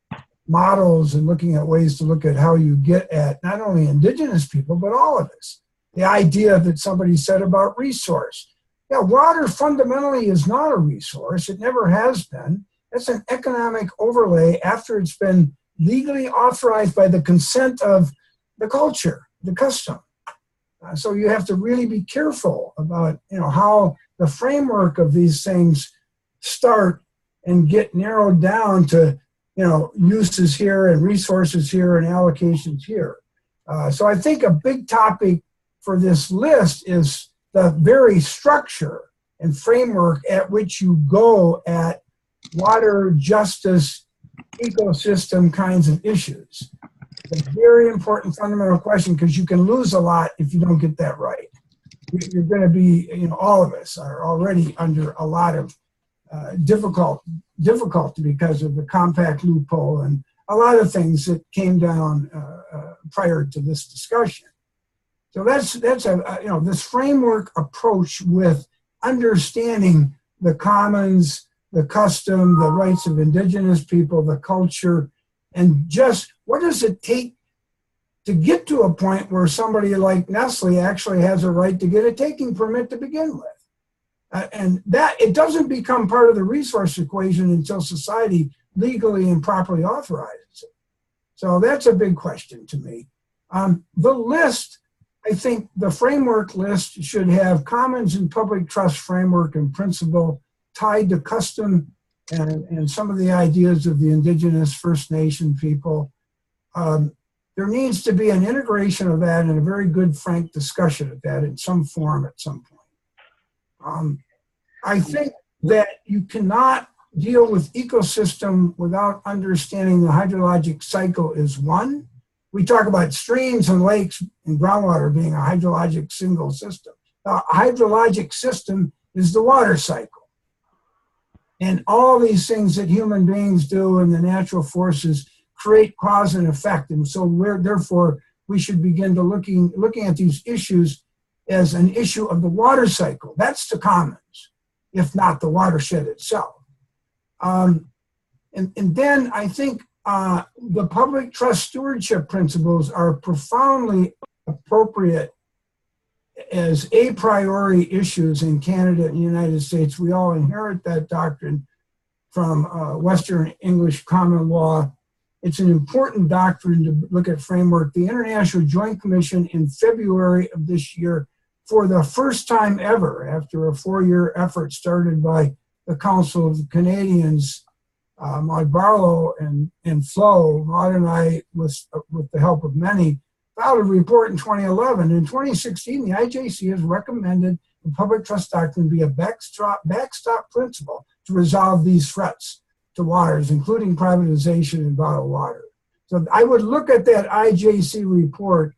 models and looking at ways to look at how you get at not only indigenous people, but all of us. The idea that somebody said about resource. Yeah, water fundamentally is not a resource. It never has been. It's an economic overlay after it's been legally authorized by the consent of the culture, the custom. So you have to really be careful about, how the framework of these things start and get narrowed down to, uses here and resources here and allocations here. So I think a big topic for this list is the very structure and framework at which you go at water, justice, ecosystem kinds of issues. It's a very important fundamental question because you can lose a lot if you don't get that right. You're going to be, all of us are already under a lot of difficulty because of the compact loophole and a lot of things that came down prior to this discussion. So that's this framework approach with understanding the commons, the custom, the rights of indigenous people, the culture, and just what does it take to get to a point where somebody like Nestle actually has a right to get a taking permit to begin with. And that it doesn't become part of the resource equation until society legally and properly authorizes it. So that's a big question to me. The list, I think the framework list should have commons and public trust framework and principle tied to custom and some of the ideas of the indigenous First Nation people. There needs to be an integration of that and a very good, frank discussion of that in some form at some point. I think that you cannot deal with ecosystem without understanding the hydrologic cycle is one. We talk about streams and lakes and groundwater being a hydrologic single system. A hydrologic system is the water cycle. And all these things that human beings do and the natural forces create cause and effect. And so therefore, we should begin to looking at these issues as an issue of the water cycle. That's the commons, if not the watershed itself. And then I think the public trust stewardship principles are profoundly appropriate as a priori issues in Canada and the United States. We all inherit that doctrine from Western English common law. It's an important doctrine to look at framework. The International Joint Commission in February of this year, for the first time ever, after a 4-year effort started by the Council of the Canadians, Maud Barlow and Flo, Maud and I, with the help of many, filed a report in 2011. In 2016, the IJC has recommended the public trust doctrine be a backstop principle to resolve these threats to waters, including privatization and bottled water. So I would look at that IJC report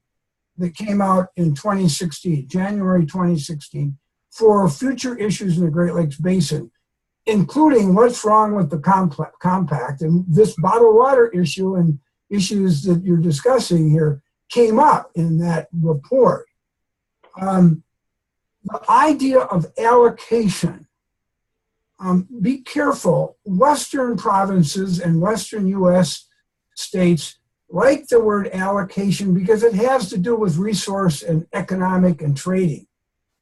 that came out in 2016, January 2016, for future issues in the Great Lakes Basin, including what's wrong with the compact. And this bottled water issue and issues that you're discussing here came up in that report. The idea of allocation, be careful. Western provinces and Western US states like the word allocation because it has to do with resource and economic and trading.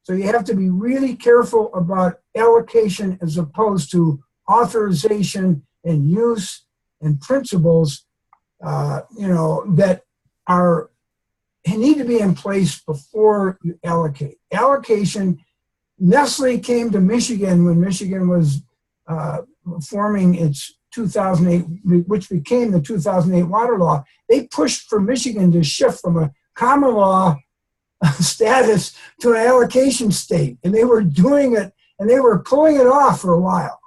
So you have to be really careful about allocation as opposed to authorization and use and principles, that need to be in place before you allocate. Allocation, Nestle came to Michigan when Michigan was forming its 2008, which became the 2008 water law. They pushed for Michigan to shift from a common law status to an allocation state. And they were doing it, and they were pulling it off for a while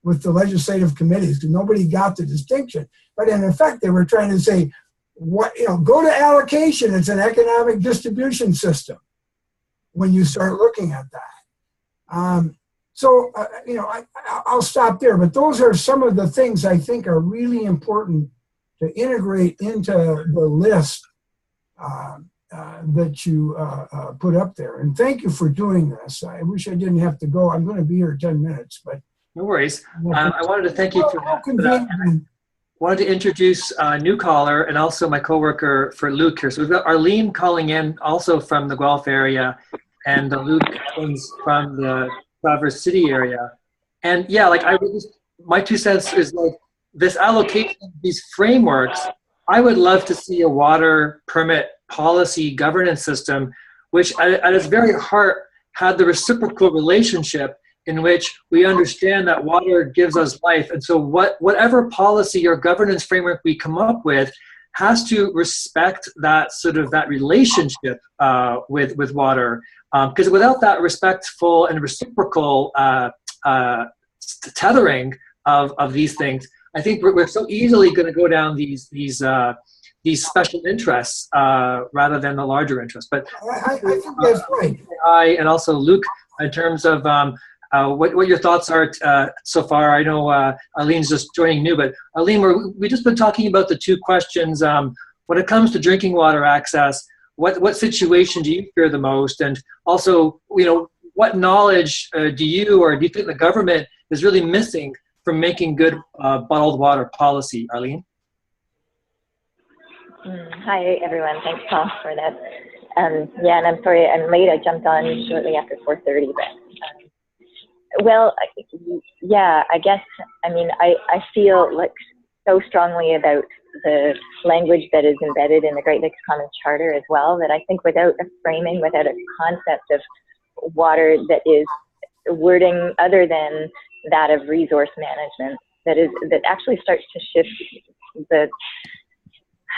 with the legislative committees because nobody got the distinction. But in effect, they were trying to say, go to allocation. It's an economic distribution system when you start looking at that. I'll stop there. But those are some of the things I think are really important to integrate into the list that you put up there. And thank you for doing this. I wish I didn't have to go. I'm going to be here 10 minutes, but no worries. I wanted to thank you for that. wanted to introduce a new caller and also my coworker for Luke here. So we've got Arlene calling in also from the Guelph area, and Luke Evans from the Traverse City area. And yeah, like my 2 cents is like this allocation, these frameworks. I would love to see a water permit policy governance system, which at its very heart had the reciprocal relationship in which we understand that water gives us life. And so whatever policy or governance framework we come up with has to respect that sort of that relationship with water. Because without that respectful and reciprocal tethering of these things, I think we're so easily going to go down these special interests rather than the larger interests. But I think that's right. And also Luke, in terms of what your thoughts are so far. I know Arlene's just joining new, but Arlene, we've just been talking about the 2 questions. When it comes to drinking water access, what situation do you fear the most? And also, what knowledge do you think the government is really missing from making good bottled water policy? Arlene? Hi, everyone. Thanks, Paul, for that. Yeah, and I'm sorry I'm late. I jumped on shortly after 4:30, but well, yeah, I guess, I feel like so strongly about the language that is embedded in the Great Lakes Commons Charter as well, that I think without a framing, without a concept of water that is wording other than that of resource management, that actually starts to shift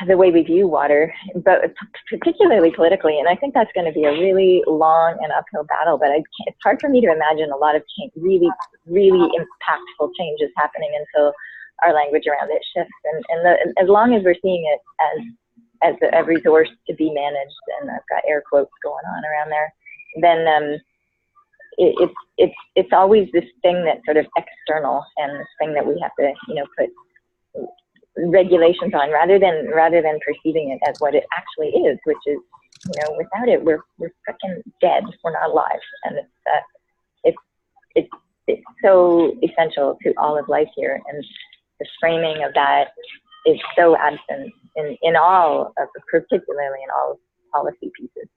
the way we view water, but particularly politically. And I think that's going to be a really long and uphill battle, but it's hard for me to imagine a lot of change, really, really impactful changes happening until our language around it shifts. And as long as we're seeing it as a resource to be managed, and I've got air quotes going on around there, then it's always this thing that's sort of external, and this thing that we have to put regulations on rather than perceiving it as what it actually is, which is without it we're freaking dead, we're not alive. And it's so essential to all of life here, and the framing of that is so absent in all of, particularly in all policy pieces.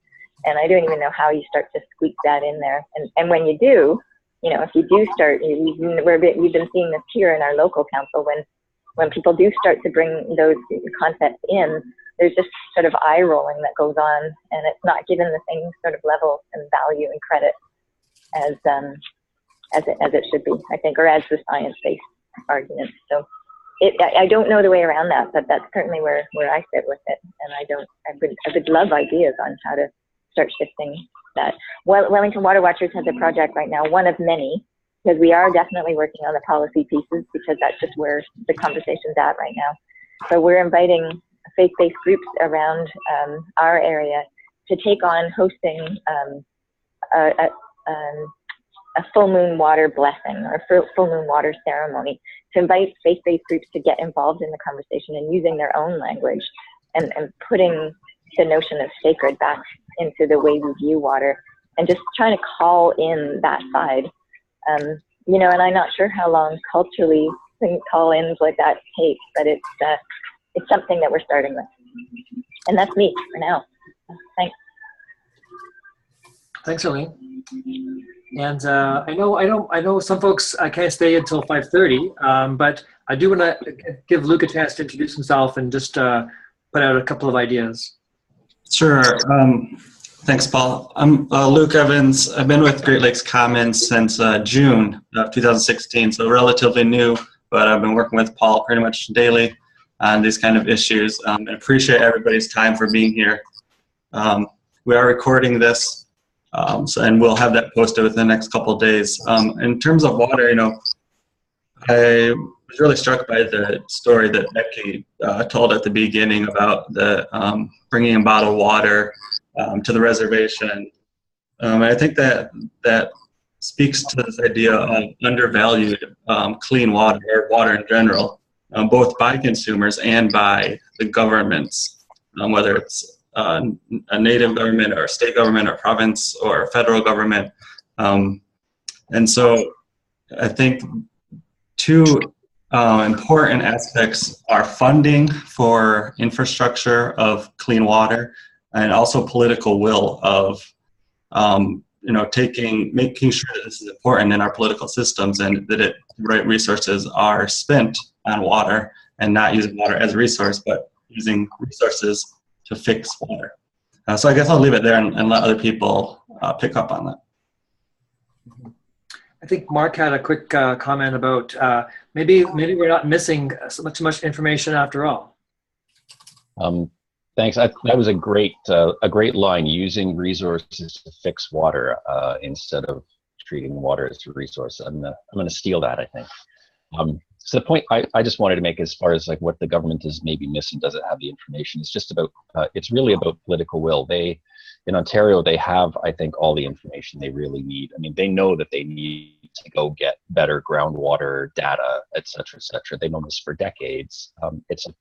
And I don't even know how you start to squeak that in there. And when you do, if you do start, we've been seeing this here in our local council, when people do start to bring those concepts in, there's just sort of eye rolling that goes on, and it's not given the same sort of level and value and credit as it should be, I think, or as the science-based arguments. So I don't know the way around that, but that's certainly where I sit with it. And I would love ideas on how to start shifting that. Wellington Water Watchers has a project right now, one of many, because we are definitely working on the policy pieces, because that's just where the conversation's at right now. So we're inviting faith-based groups around our area to take on hosting a full moon water blessing or full moon water ceremony, to invite faith-based groups to get involved in the conversation and using their own language and putting the notion of sacred back into the way we view water, and just trying to call in that side. And I'm not sure how long culturally call-ins like that take, but it's something that we're starting with. And that's me for now. Thanks. Thanks, Arlene. And I know some folks can't stay until 5:30, but I do want to give Luke a chance to introduce himself and just put out a couple of ideas. Sure. Thanks, Paul. I'm Luke Evans. I've been with Great Lakes Commons since June of 2016, so relatively new, but I've been working with Paul pretty much daily on these kind of issues, and appreciate everybody's time for being here. We are recording this, and we'll have that posted within the next couple of days. In terms of water, I was really struck by the story that Becky told at the beginning about the bringing in bottled water to the reservation. I think that speaks to this idea of undervalued clean water, or water in general, both by consumers and by the governments, whether it's a native government or a state government or province or federal government. And so I think to important aspects are funding for infrastructure of clean water, and also political will of making sure that this is important in our political systems, and that the right resources are spent on water, and not using water as a resource, but using resources to fix water. So I guess I'll leave it there and let other people pick up on that. I think Mark had a quick comment about maybe we're not missing so much information after all. Thanks. That was a great line. Using resources to fix water instead of treating water as a resource. I'm gonna steal that, I think. So the point I just wanted to make, as far as like what the government is maybe missing, doesn't have the information. It's just about it's really about political will. In Ontario, they have, I think, all the information they really need. I mean, they know that they need to go get better groundwater data, et cetera, et cetera. They've known this for decades.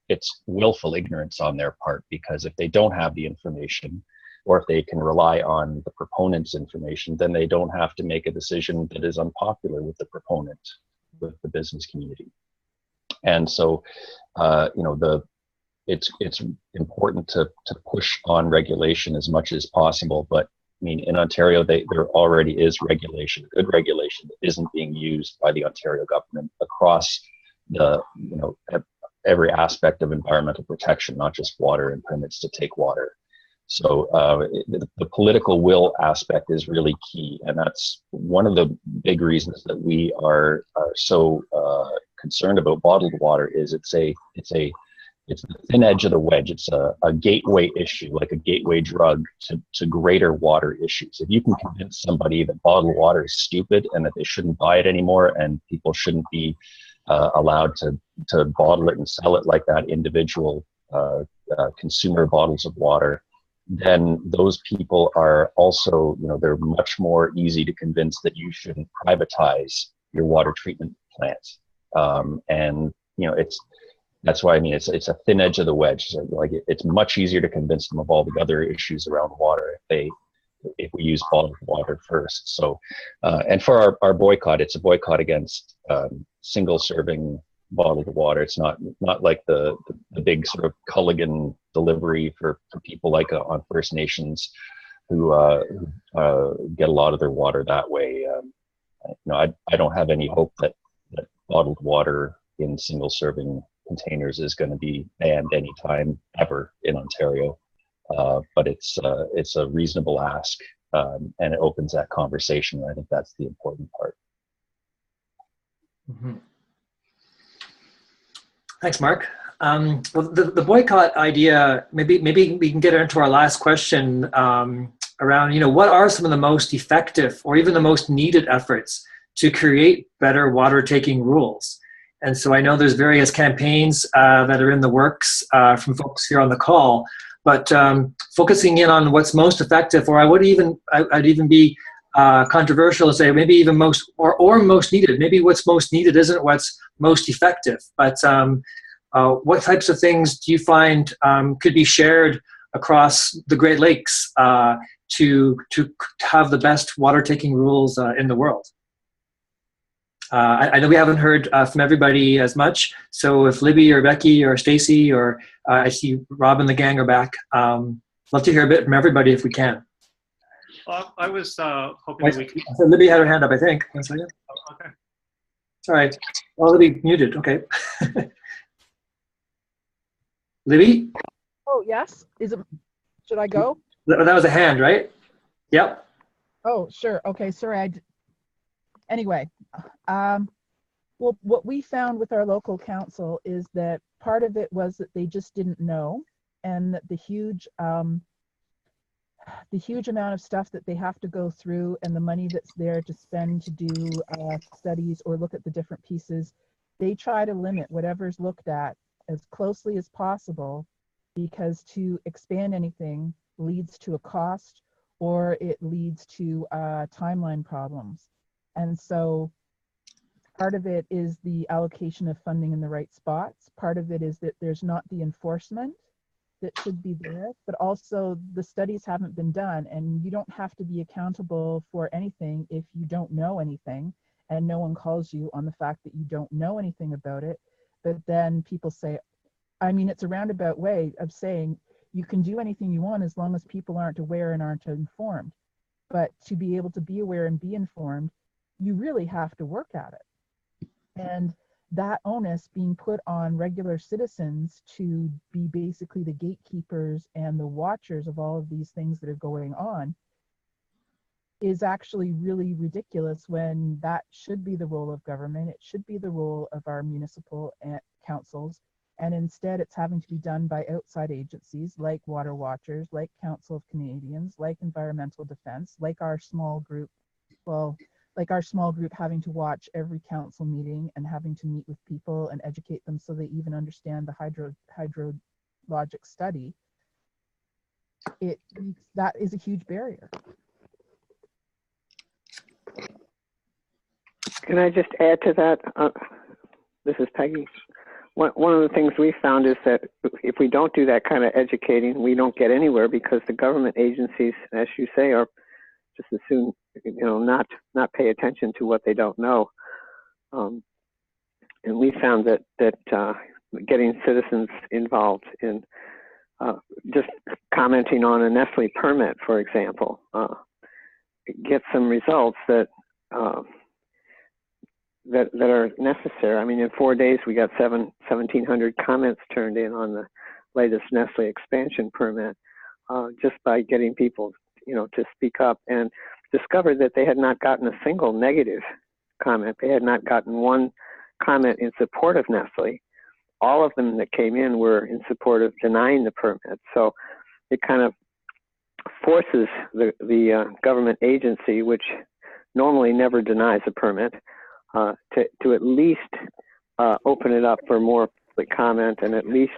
It's willful ignorance on their part, because if they don't have the information, or if they can rely on the proponent's information, then they don't have to make a decision that is unpopular with the proponent, with the business community. And so, it's important to push on regulation as much as possible. But I mean, in Ontario, there already is regulation, good regulation, that isn't being used by the Ontario government across every aspect of environmental protection, not just water and permits to take water. So the political will aspect is really key, and that's one of the big reasons that we are so concerned about bottled water. Is it's the thin edge of the wedge. It's a gateway issue, like a gateway drug to greater water issues. If you can convince somebody that bottled water is stupid and that they shouldn't buy it anymore, and people shouldn't be allowed to bottle it and sell it like that, individual consumer bottles of water, then those people are also, they're much more easy to convince that you shouldn't privatize your water treatment plants. That's why I mean it's a thin edge of the wedge. So, like it's much easier to convince them of all the other issues around water if we use bottled water first. So, and for our boycott, it's a boycott against single-serving bottled water. It's not like the big sort of Culligan delivery for people like on First Nations who get a lot of their water that way. I don't have any hope that bottled water in single-serving containers is going to be banned anytime ever in Ontario, but it's a reasonable ask, and it opens that conversation. I think that's the important part. Mm-hmm. Thanks, Mark. Well, the boycott idea, maybe we can get into our last question around, what are some of the most effective or even the most needed efforts to create better water taking rules? And so I know there's various campaigns that are in the works from folks here on the call, but focusing in on what's most effective, or I'd even be controversial to say maybe even most or most needed. Maybe what's most needed isn't what's most effective, but what types of things do you find could be shared across the Great Lakes to have the best water taking rules in the world? I know we haven't heard from everybody as much, so if Libby or Becky or Stacy or I see Rob and the gang are back, love to hear a bit from everybody if we can. Well, I was hoping that we could... So Libby had her hand up, I think. One second. Oh, okay. Sorry. Well, Libby muted. Okay. Libby? Oh, yes. Should I go? That was a hand, right? Yep. Oh, sure. Okay. Sorry. Anyway, well, what we found with our local council is that part of it was that they just didn't know, and that the huge amount of stuff that they have to go through and the money that's there to spend to do studies or look at the different pieces, they try to limit whatever's looked at as closely as possible, because to expand anything leads to a cost, or it leads to timeline problems. And so part of it is the allocation of funding in the right spots. Part of it is that there's not the enforcement that should be there, but also the studies haven't been done, and you don't have to be accountable for anything if you don't know anything. and no one calls you on the fact that you don't know anything about it. But then people say, I mean, it's a roundabout way of saying you can do anything you want as long as people aren't aware and aren't informed. But to be able to be aware and be informed, you really have to work at it. And that onus being put on regular citizens to be basically the gatekeepers and the watchers of all of these things that are going on is actually really ridiculous, when that should be the role of government. It should be the role of our municipal councils. And instead it's having to be done by outside agencies like Water Watchers, like Council of Canadians, like Environmental Defense, like our small group. Well, like our small group having to watch every council meeting and having to meet with people and educate them so they even understand the hydrologic study. That is a huge barrier. Can I just add to that? This is Peggy. One of the things we found is that if we don't do that kind of educating, we don't get anywhere, because the government agencies, as you say, are just as soon, not pay attention to what they don't know. And we found that getting citizens involved in just commenting on a Nestle permit, for example, get some results that are necessary. I mean, in 4 days, we got 1,700 comments turned in on the latest Nestle expansion permit, just by getting people, to speak up, and discovered that they had not gotten a single negative comment. They had not gotten one comment in support of Nestle. All of them that came in were in support of denying the permit. So it kind of forces the government agency, which normally never denies a permit, to at least open it up for more public comment, and at least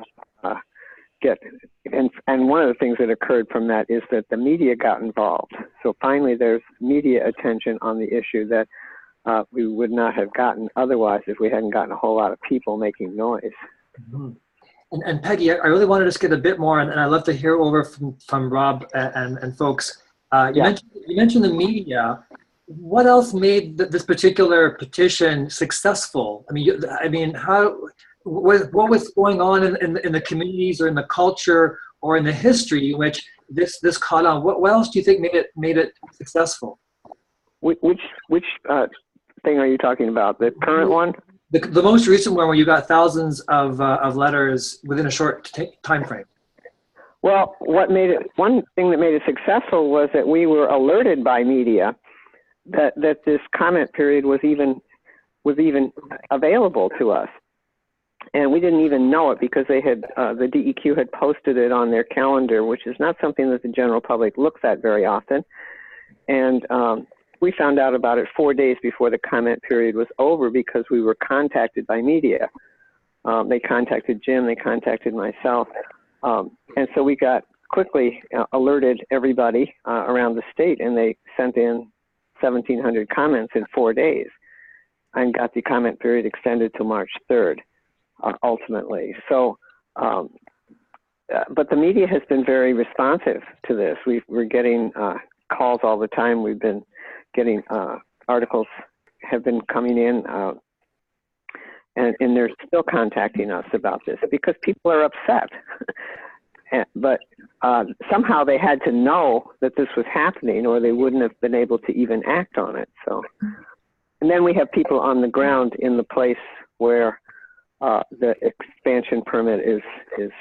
and one of the things that occurred from that is that the media got involved. So finally there's media attention on the issue that we would not have gotten otherwise if we hadn't gotten a whole lot of people making noise. Mm-hmm. And Peggy, I really wanted to just get a bit more, and I'd love to hear over from Rob and folks. You mentioned the media. What else made this particular petition successful? I mean, what was going on in the communities or in the culture or in the history in which this caught on? What else do you think made it successful? Which thing are you talking about? The current one? The most recent one, where you got thousands of letters within a short time frame. Well, one thing that made it successful was that we were alerted by media that this comment period was even available to us, and we didn't even know it, because they had the DEQ had posted it on their calendar, which is not something that the general public looks at very often. And we found out about it 4 days before the comment period was over, because we were contacted by media. They contacted Jim, they contacted myself, and so we got quickly alerted everybody around the state, and they sent in 1,700 comments in 4 days, and got the comment period extended to March 3rd, ultimately. So, but the media has been very responsive to this. We're getting calls all the time. We've been getting articles have been coming in, and they're still contacting us about this, because people are upset. But somehow they had to know that this was happening, or they wouldn't have been able to even act on it. So, and then we have people on the ground in the place where the expansion permit is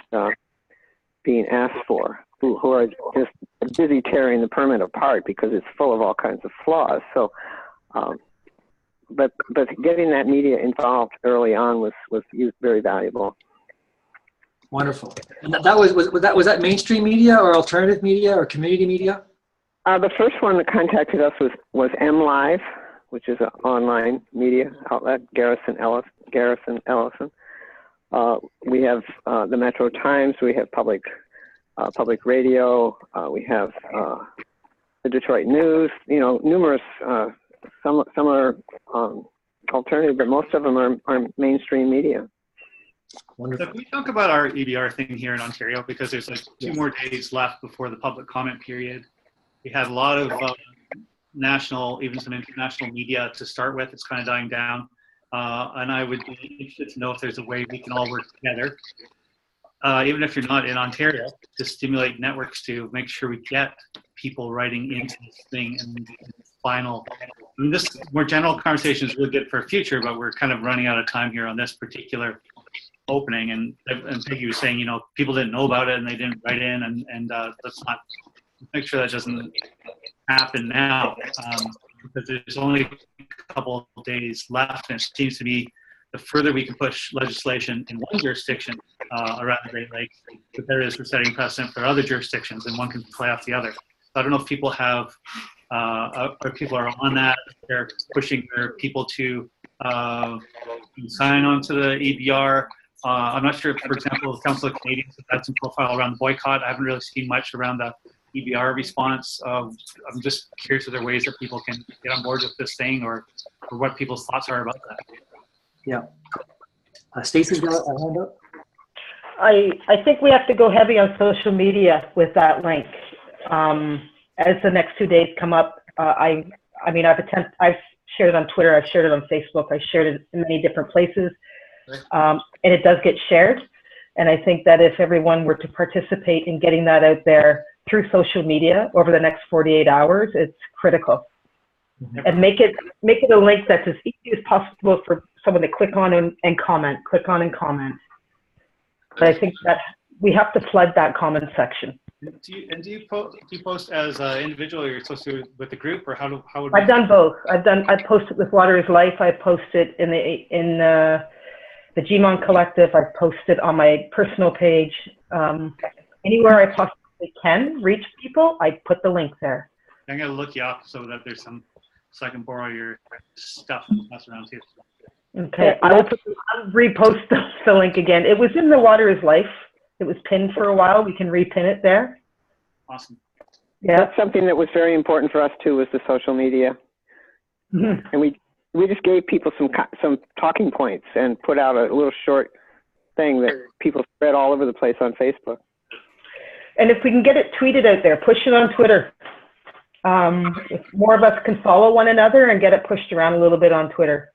being asked for, who are just busy tearing the permit apart because it's full of all kinds of flaws. So, but getting that media involved early on was very valuable. Wonderful. And was that mainstream media or alternative media or community media? The first one that contacted us was MLive, which is an online media outlet, Garrison Ellison. We have the Metro Times. We have public radio. We have the Detroit News. Numerous. Some are alternative, but most of them are mainstream media. Wonderful. So can we talk about our EBR thing here in Ontario, because there's like 2 more days left before the public comment period. We had a lot of national, even some international media to start with. It's kind of dying down. And I would be interested to know if there's a way we can all work together, even if you're not in Ontario, to stimulate networks to make sure we get people writing into this thing and final. I mean, this more general conversation is really good for a future, but we're kind of running out of time here on this particular opening. And Peggy was saying, you know, people didn't know about it and they didn't write in, and let's not make sure that doesn't happen now, because there's only a couple of days left, and it seems to me the further we can push legislation in one jurisdiction around the Great Lakes, the better it is for setting precedent for other jurisdictions, and one can play off the other. So I don't know if people have, or people are on that, they're pushing their people to sign on to the EBR. I'm not sure if, for example, the Council of Canadians has had some profile around the boycott. I haven't really seen much around the EBR response. I'm just curious if there are ways that people can get on board with this thing, or what people's thoughts are about that. Yeah. Stacey's got a hand up. I think we have to go heavy on social media with that link. As the next 2 days come up, I mean, I've shared it on Twitter, I've shared it on Facebook, I've shared it in many different places, and it does get shared. And I think that if everyone were to participate in getting that out there through social media over the next 48 hours, it's critical. And make it a link that's as easy as possible for someone to click on and comment, click on and comment. But I think that we have to flood that comment section. Do you post as an individual, or you're supposed to with the group, or how would I've done both. I've posted with Water is Life. I posted in the GMON Collective. I've posted on my personal page. Anywhere I possibly can reach people, I put the link there. I'm gonna look you up so that there's some, so I can borrow your stuff and pass around too. Okay, I'll repost the link again. It was in the Water is Life. It was pinned for a while. We can repin it there. Awesome. Yeah, that's something that was very important for us too, was the social media. Mm-hmm. And we just gave people some talking points and put out a little short thing that people spread all over the place on Facebook. And if we can get it tweeted out there, push it on Twitter. If more of us can follow one another and get it pushed around a little bit on Twitter.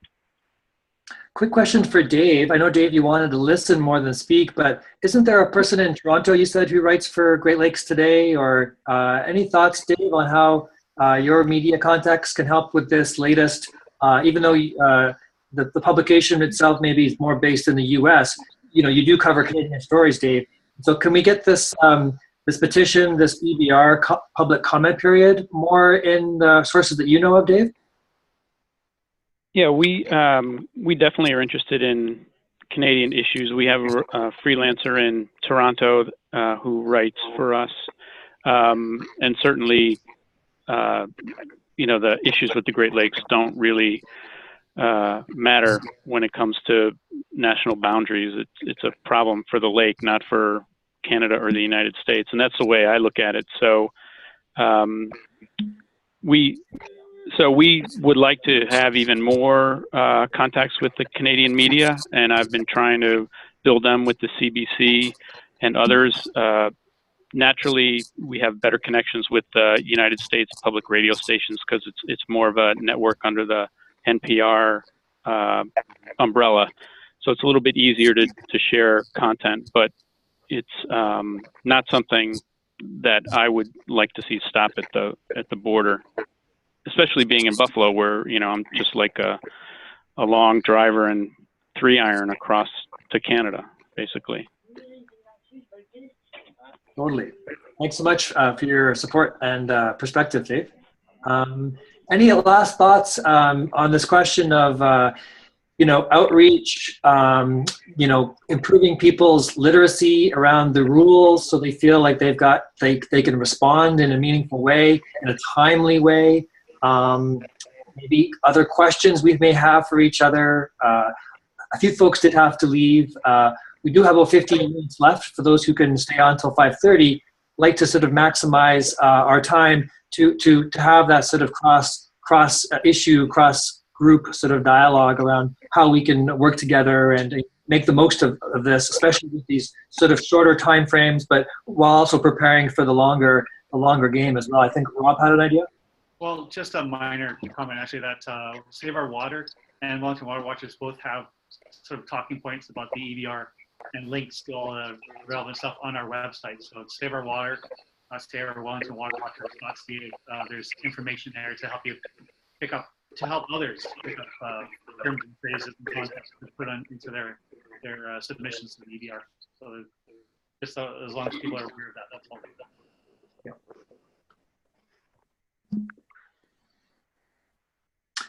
Quick question for Dave. I know, Dave, you wanted to listen more than speak, but isn't there a person in Toronto, you said, who writes for Great Lakes Today? Or any thoughts, Dave, on how your media contacts can help with this latest, even though the publication itself maybe is more based in the US, you know, you do cover Canadian stories, Dave. So can we get this this petition, this EBR public comment period more in the sources that you know of, Dave? Yeah, we definitely are interested in Canadian issues. We have a freelancer in Toronto who writes for us, and certainly, you know, the issues with the Great Lakes don't really matter when it comes to national boundaries. It's a problem for the lake, not for Canada or the United States, and that's the way I look at it. So, we would like to have even more contacts with the Canadian media, and I've been trying to build them with the CBC and others. Naturally, we have better connections with the United States public radio stations because it's more of a network under the NPR umbrella. So it's a little bit easier to share content, but it's not something that I would like to see stop at the border. Especially being in Buffalo, where, you know, I'm just like a long driver and 3-iron across to Canada, basically. Totally. Thanks so much for your support and perspective, Dave. Any last thoughts on this question of, you know, outreach, you know, improving people's literacy around the rules so they feel like they can respond in a meaningful way, in a timely way? Maybe other questions we may have for each other. A few folks did have to leave. We do have about 15 minutes left for those who can stay on until 5:30. Like to sort of maximize our time to have that sort of cross issue, cross group sort of dialogue around how we can work together and make the most of this, especially with these sort of shorter time frames, but while also preparing for the longer game as well. I think Rob had an idea. Well, just a minor comment actually that Save Our Water and Wellington Water Watchers both have sort of talking points about the EDR and links to all the relevant stuff on our website. So it's Save Our Water, Save Our Wellington Water Watchers.ca. There's information there to help you to help others pick up terms and phrases and concepts to put into their submissions to the EDR. So just as long as people are aware of that, that's all. Yeah.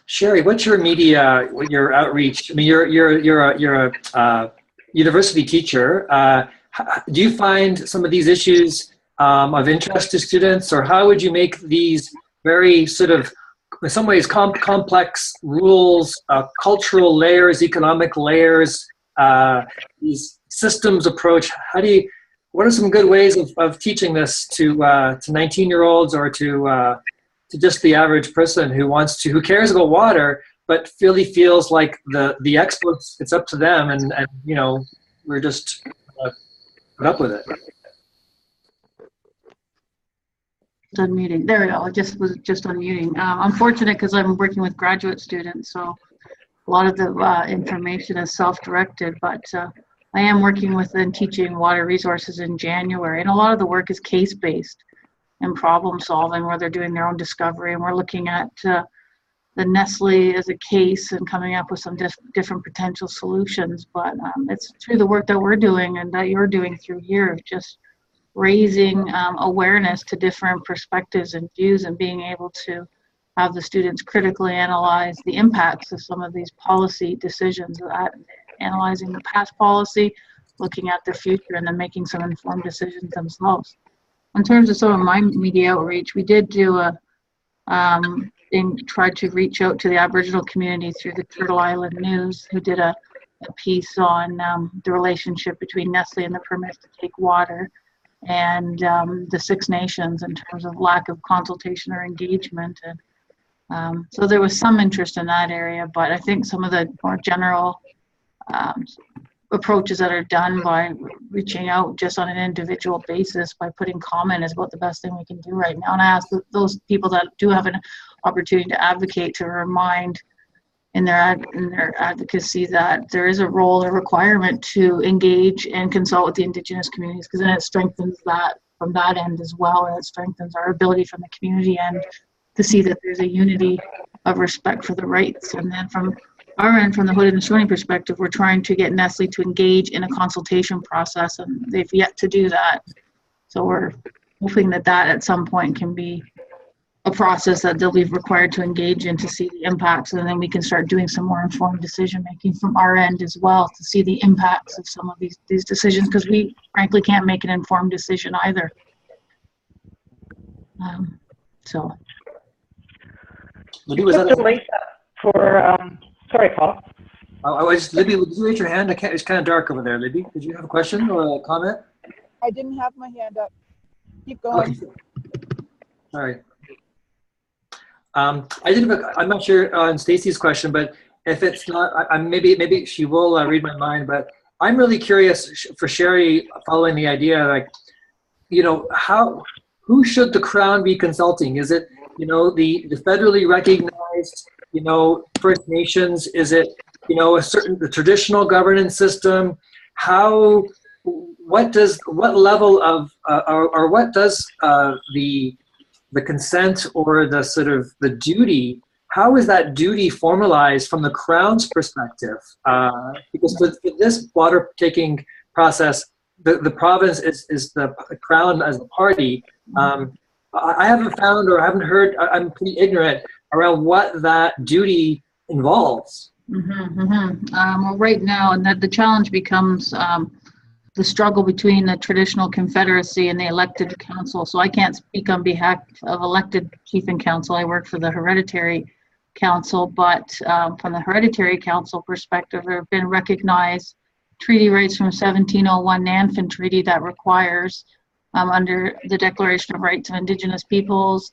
Sherry, what's your media, your outreach? I mean, you're a university teacher. Do you find some of these issues of interest to students, or how would you make these very sort of, in some ways, complex rules, cultural layers, economic layers, these systems approach? What are some good ways of teaching this to 19-year-olds or to just the average person who cares about water, but really feels like the experts, it's up to them, and you know, we're just put up with it. Unmuting. There we go. I was just unmuting. I'm fortunate because I'm working with graduate students, so a lot of the information is self-directed, but I am working with and teaching water resources in January, and a lot of the work is case-based and problem solving, where they're doing their own discovery, and we're looking at the Nestle as a case and coming up with some different potential solutions. But it's through the work that we're doing and that you're doing through here of just raising awareness to different perspectives and views, and being able to have the students critically analyze the impacts of some of these policy decisions, analyzing the past policy, looking at their future, and then making some informed decisions themselves. In terms of some of my media outreach, we did do tried to reach out to the Aboriginal community through the Turtle Island News, who did a piece on the relationship between Nestle and the permits to take water, and the Six Nations in terms of lack of consultation or engagement. And so there was some interest in that area, but I think some of the more general approaches that are done by reaching out just on an individual basis by putting comment is about the best thing we can do right now. And I ask those people that do have an opportunity to advocate to remind in their advocacy that there is a role or requirement to engage and consult with the Indigenous communities, because then it strengthens that from that end as well, and it strengthens our ability from the community end to see that there's a unity of respect for the rights. And then from our end, from the Haudenosaunee perspective, we're trying to get Nestle to engage in a consultation process, and they've yet to do that. So we're hoping that at some point can be a process that they'll be required to engage in to see the impacts, and then we can start doing some more informed decision making from our end as well to see the impacts of some of these decisions, because we frankly can't make an informed decision either. So. Libby, was that a link for? Sorry, Paul. Libby, would you raise your hand? It's kind of dark over there, Libby. Did you have a question or a comment? I didn't have my hand up. Keep going. Okay. Sorry. I'm not sure on Stacy's question, but if it's not, maybe she will read my mind. But I'm really curious for Sherry, following the idea, like, you know, who should the Crown be consulting? Is it, you know, the federally recognized, you know, First Nations? Is it, you know, the traditional governance system? What level of or what does the consent or the sort of the duty, how is that duty formalized from the Crown's perspective? Because for this water taking process, the province is the Crown as the party. I haven't found or haven't heard, I'm pretty ignorant around what that duty involves. Well, right now, and that the challenge becomes the struggle between the traditional confederacy and the elected council. So I can't speak on behalf of elected chief and council. I work for the hereditary council, but from the hereditary council perspective, there have been recognized treaty rights from 1701 Nanfin Treaty that requires under the Declaration of Rights of Indigenous Peoples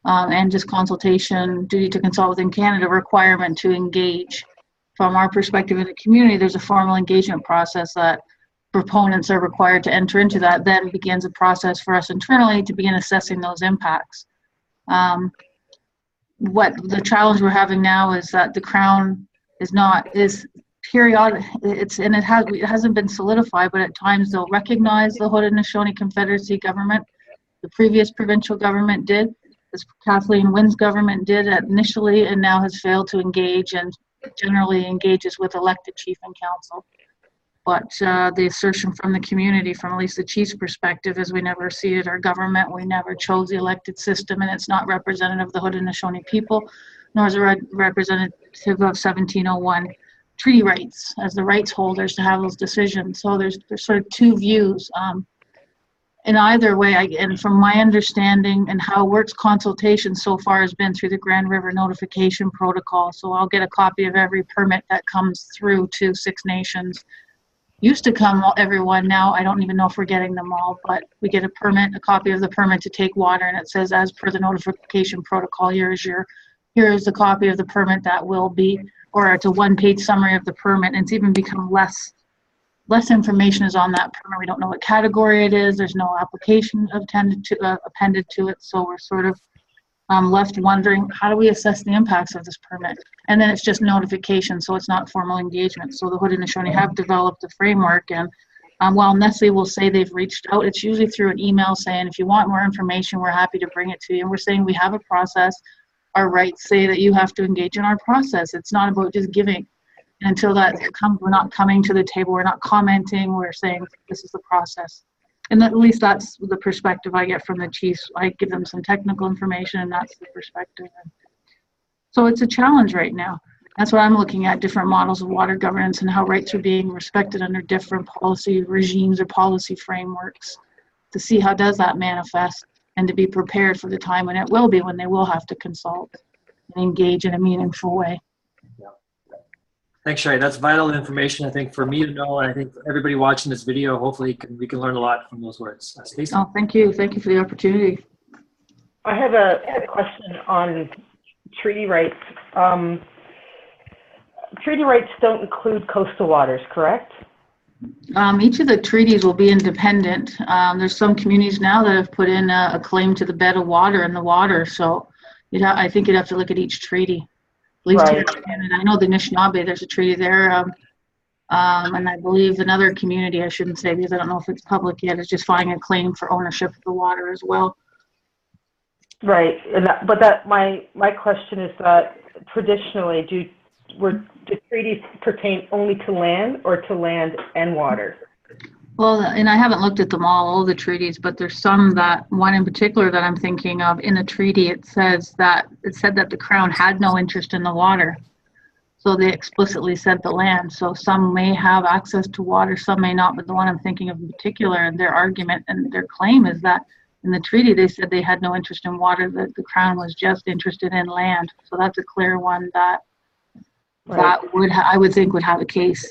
and just consultation, duty to consult within Canada, requirement to engage. From our perspective in the community, there's a formal engagement process that proponents are required to enter into. That then begins a process for us internally to begin assessing those impacts. what the challenge we're having now is that the Crown is periodic. It hasn't been solidified, but at times they'll recognize the Haudenosaunee Confederacy government. The previous provincial government did, as Kathleen Wynne's government did initially, and now has failed to engage, and generally engages with elected chief and council. But the assertion from the community, from at least the chief's perspective, is we never ceded our government, we never chose the elected system, and it's not representative of the Haudenosaunee people, nor is it representative of 1701 treaty rights as the rights holders to have those decisions. So there's sort of two views. In either way, and from my understanding and how it works, consultation so far has been through the Grand River Notification Protocol. So I'll get a copy of every permit that comes through to Six Nations. Used to come everyone, now I don't even know if we're getting them all, but we get a copy of the permit to take water, and it says, as per the notification protocol, here is the copy of the permit that will be, or it's a one-page summary of the permit, and it's even become less information is on that permit. We don't know what category it is. There's no application appended to it. So we're sort of left wondering, how do we assess the impacts of this permit? And then it's just notification, so it's not formal engagement. So the Haudenosaunee have developed a framework, and while Nestle will say they've reached out, it's usually through an email saying, if you want more information, we're happy to bring it to you. And we're saying we have a process. Our rights say that you have to engage in our process. It's not about just giving. Until that comes, we're not coming to the table, we're not commenting, we're saying this is the process. And at least that's the perspective I get from the chiefs. I give them some technical information, and that's the perspective. So it's a challenge right now. That's what I'm looking at, different models of water governance and how rights are being respected under different policy regimes or policy frameworks, to see how does that manifest, and to be prepared for the time when it will be, when they will have to consult and engage in a meaningful way. Thanks, Sherry. That's vital information, I think, for me to know, and I think for everybody watching this video, hopefully we can learn a lot from those words. Stacey? Oh, thank you. Thank you for the opportunity. I have a question on treaty rights. Treaty rights don't include coastal waters, correct? Each of the treaties will be independent. There's some communities now that have put in a claim to the bed of water and the water, so I think you'd have to look at each treaty. At least right. Here in Canada. I know the Anishinaabe, there's a treaty there, and I believe another community, I shouldn't say because I don't know if it's public yet, is just filing a claim for ownership of the water as well. Right, my question is that traditionally, do treaties pertain only to land or to land and water? Well, and I haven't looked at them all the treaties, but there's some one in particular that I'm thinking of. In the treaty, it said that the Crown had no interest in the water. So they explicitly said the land. So some may have access to water, some may not, but the one I'm thinking of in particular, and their argument and their claim is that in the treaty, they said they had no interest in water, that the Crown was just interested in land. So that's a clear one that I would think would have a case.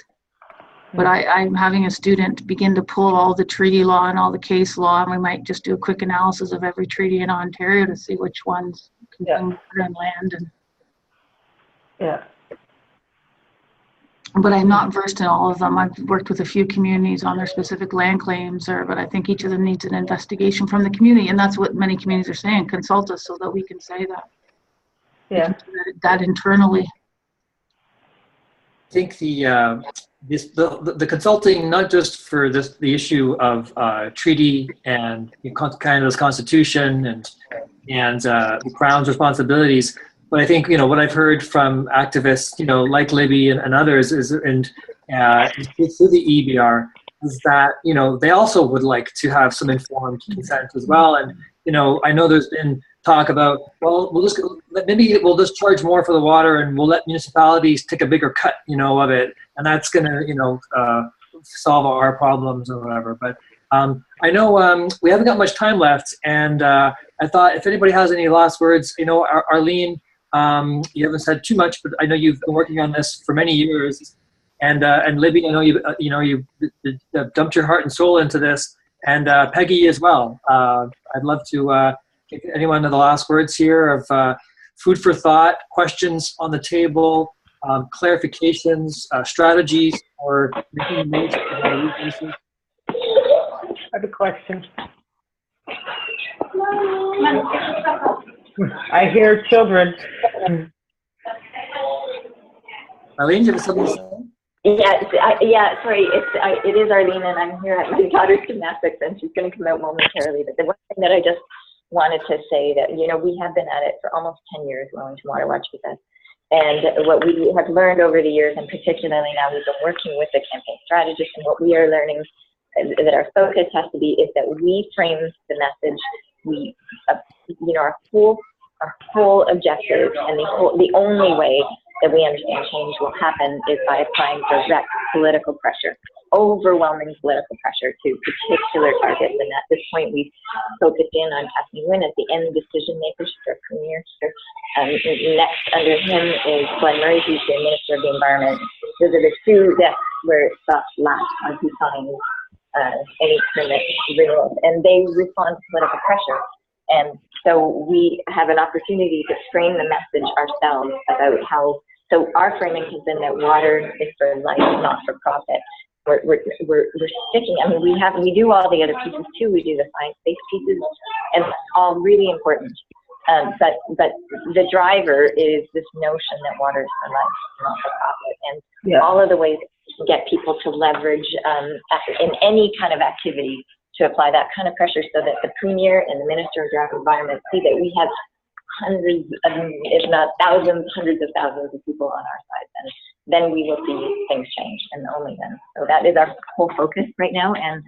But I'm having a student begin to pull all the treaty law and all the case law, and we might just do a quick analysis of every treaty in Ontario to see which ones contain water and land. But I'm not versed in all of them. I've worked with a few communities on their specific land claims, but I think each of them needs an investigation from the community, and that's what many communities are saying. Consult us so that we can say that. Yeah. That internally. I think the consulting, not just for the issue of treaty and Canada's constitution and the Crown's responsibilities, but I think what I've heard from activists, like Libby and others, is through the EBR, is that they also would like to have some informed consent as well. And I know there's been talk about, well, maybe we'll just charge more for the water and we'll let municipalities take a bigger cut, of it, and that's going to, solve our problems or whatever. But I know we haven't got much time left, and I thought if anybody has any last words, Arlene, you haven't said too much, but I know you've been working on this for many years, and Libby, I know you dumped your heart and soul into this, and Peggy as well. I'd love to. If anyone have the last words here of food for thought, questions on the table, clarifications, strategies, or making moves. I have a question. I hear children. Arlene, do you have something to say? Yeah, sorry, it is Arlene, and I'm here at my daughter's gymnastics, and she's going to come out momentarily. But the one thing that I just wanted to say that, you know, we have been at it for almost 10 years, Wellington Water Watch with us. And what we have learned over the years, and particularly now we've been working with the campaign strategists, and what we are learning that our focus has to be is that we frame the message, we, you know, our whole objective, and the only way that we understand change will happen is by applying direct political pressure, overwhelming political pressure to particular targets. And at this point, we've focused in on Kathleen Wynne as the end decision maker. She's our premier. Next under him is Glenn Murray, who's the Minister of the Environment. Those are the two desks where it stops last on who signs any permit renewals, and they respond to political pressure. And so we have an opportunity to frame the message ourselves about how. So our framing has been that water is for life, not for profit. We're sticking. I mean, we do all the other pieces too. We do the science-based pieces, and it's all really important. But the driver is this notion that water is for life, not for profit, and all of the ways to get people to leverage in any kind of activity to apply that kind of pressure, so that the Premier and the Minister of Drought and Environment see that we have hundreds, if not thousands, hundreds of thousands of people on our side, and then we will see things change, and only then. So that is our whole focus right now, and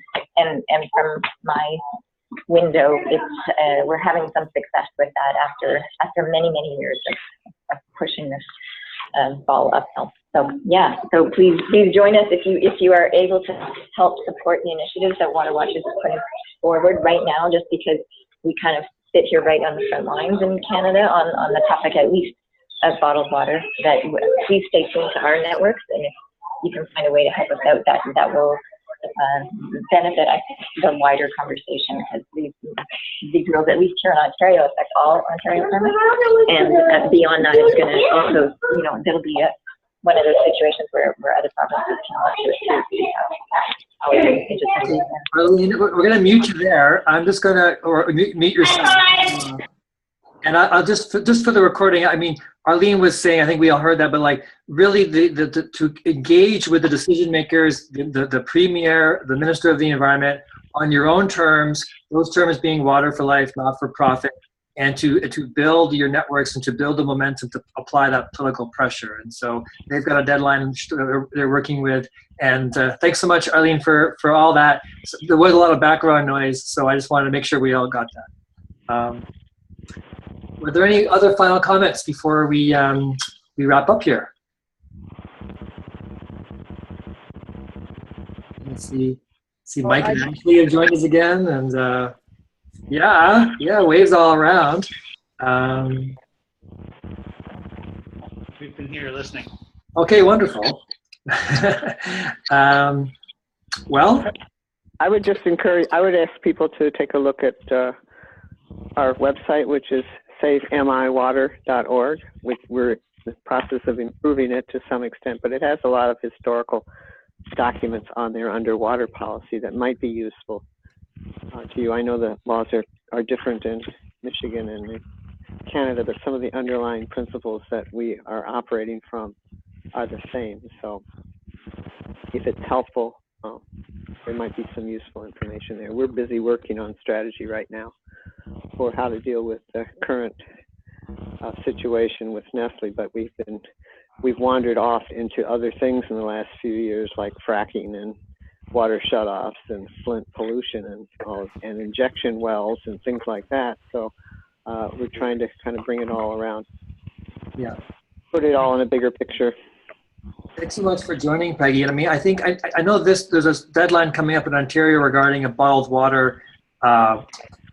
from my window, it's we're having some success with that after many years of pushing this ball uphill. So yeah, so please join us if you are able to help support the initiatives that Water Watch is putting forward right now, just because we kind of sit here right on the front lines in Canada on the topic, at least, of bottled water. That please stay tuned to our networks, and if you can find a way to help us out, that will benefit, I think, the wider conversation, because these rules, at least here in Ontario, affect all Ontario farmers, and beyond that, it's going to also, you know, there'll be one of those situations where other provinces can watch it too. Arlene, we're going to mute you there. I'm just going to, or mute yourself. And I'll just for the recording, I mean, Arlene was saying, I think we all heard that, but like really to engage with the decision makers, the Premier, the Minister of the Environment, on your own terms, those terms being water for life, not for profit, and to build your networks and to build the momentum to apply that political pressure. And so they've got a deadline they're working with. And thanks so much, Arlene, for all that. So there was a lot of background noise, so I just wanted to make sure we all got that. Were there any other final comments before we wrap up here? Let's see Mike and Ashley have joined us again, and yeah, waves all around. We've been here listening. Okay, wonderful. Well, I would just ask people to take a look at our website, which is safemiwater.org, which we're in the process of improving it to some extent, but it has a lot of historical documents on there under water policy that might be useful to you. I know the laws are different in Michigan and in Canada, but some of the underlying principles that we are operating from are the same. So if it's helpful, there might be some useful information there. We're busy working on strategy right now for how to deal with the current situation with Nestle, but we've wandered off into other things in the last few years, like fracking and water shutoffs and Flint pollution and injection wells and things like that. So we're trying to kind of bring it all around. Yeah. Put it all in a bigger picture. Thanks so much for joining, Peggy. I mean, I think I know there's a deadline coming up in Ontario regarding a bottled water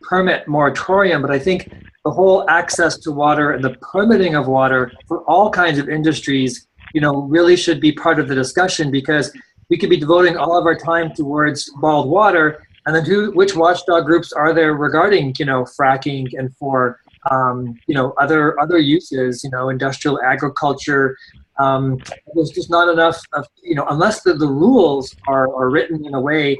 permit moratorium, but I think the whole access to water and the permitting of water for all kinds of industries, you know, really should be part of the discussion, because we could be devoting all of our time towards bottled water, and then which watchdog groups are there regarding, you know, fracking and for, you know, other uses, you know, industrial agriculture. There's just not enough of, you know, unless the rules are written in a way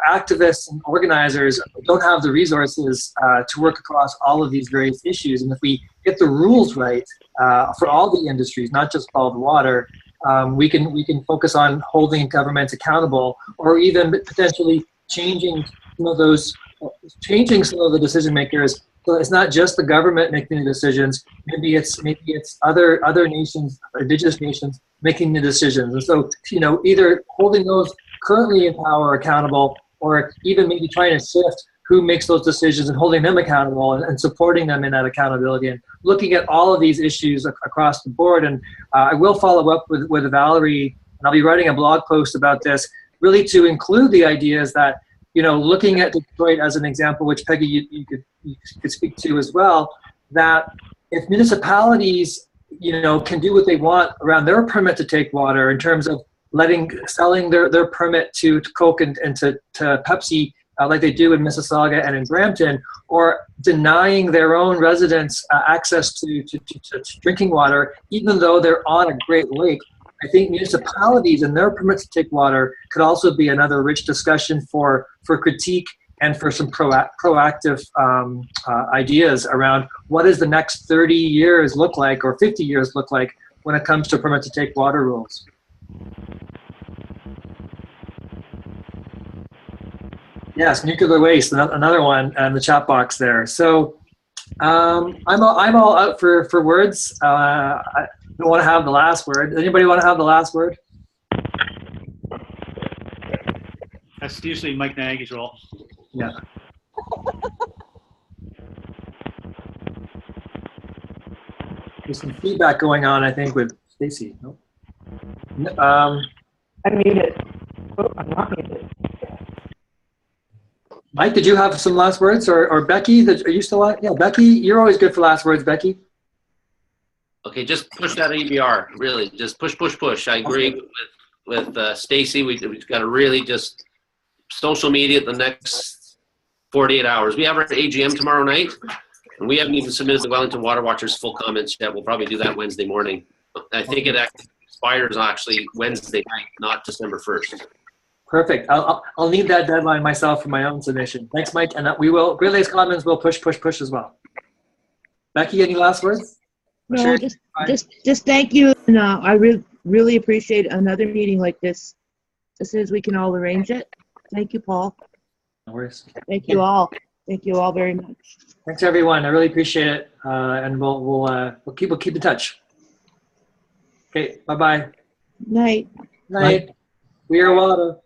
activists and organizers don't have the resources to work across all of these various issues. And if we get the rules right for all the industries, not just all the water, we can focus on holding governments accountable, or even potentially changing some of the decision makers. So it's not just the government making the decisions. Maybe it's other nations, indigenous nations, making the decisions. And so, either holding those currently in power accountable, or even maybe trying to shift who makes those decisions and holding them accountable, and supporting them in that accountability, and looking at all of these issues across the board. And I will follow up with Valerie, and I'll be writing a blog post about this, really to include the ideas that, looking at Detroit as an example, which Peggy, you could speak to as well, that if municipalities, can do what they want around their permit to take water, in terms of selling their permit to Coke and to Pepsi, like they do in Mississauga and in Brampton, or denying their own residents access to drinking water, even though they're on a Great Lake. I think municipalities and their permits to take water could also be another rich discussion for critique and for some proactive ideas around what does the next 30 years look like, or 50 years look like, when it comes to permit to take water rules. Yes, nuclear waste, another one in the chat box there. So I'm all out for words. I don't want to have the last word. Anybody want to have the last word? That's usually Mike Nagy's role. Yeah. There's some feedback going on, I think, with Stacy. Nope. I'm muted. Oh, I'm not muted. Mike, did you have some last words, or Becky? Are you still on? Yeah, Becky, you're always good for last words, Becky. Okay, just push that EBR. Really, just push. I agree with Stacy. We've got to really just social media the next 48 hours. We have our AGM tomorrow night, and we haven't even submitted the Wellington Water Watchers full comments yet. We'll probably do that Wednesday morning. I think it expires actually Wednesday night, not December 1st. Perfect. I'll need that deadline myself for my own submission. Thanks, Mike. And we will, Great Lakes Commons will push as well. Becky, any last words? No, Sure. just thank you. And I really appreciate another meeting like this, as soon as we can all arrange it. Thank you, Paul. No worries. Thank you all. Thank you all very much. Thanks, everyone. I really appreciate it. And we'll keep in touch. Okay. Bye-bye. Night. Night. We are water.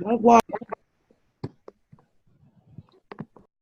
Love water.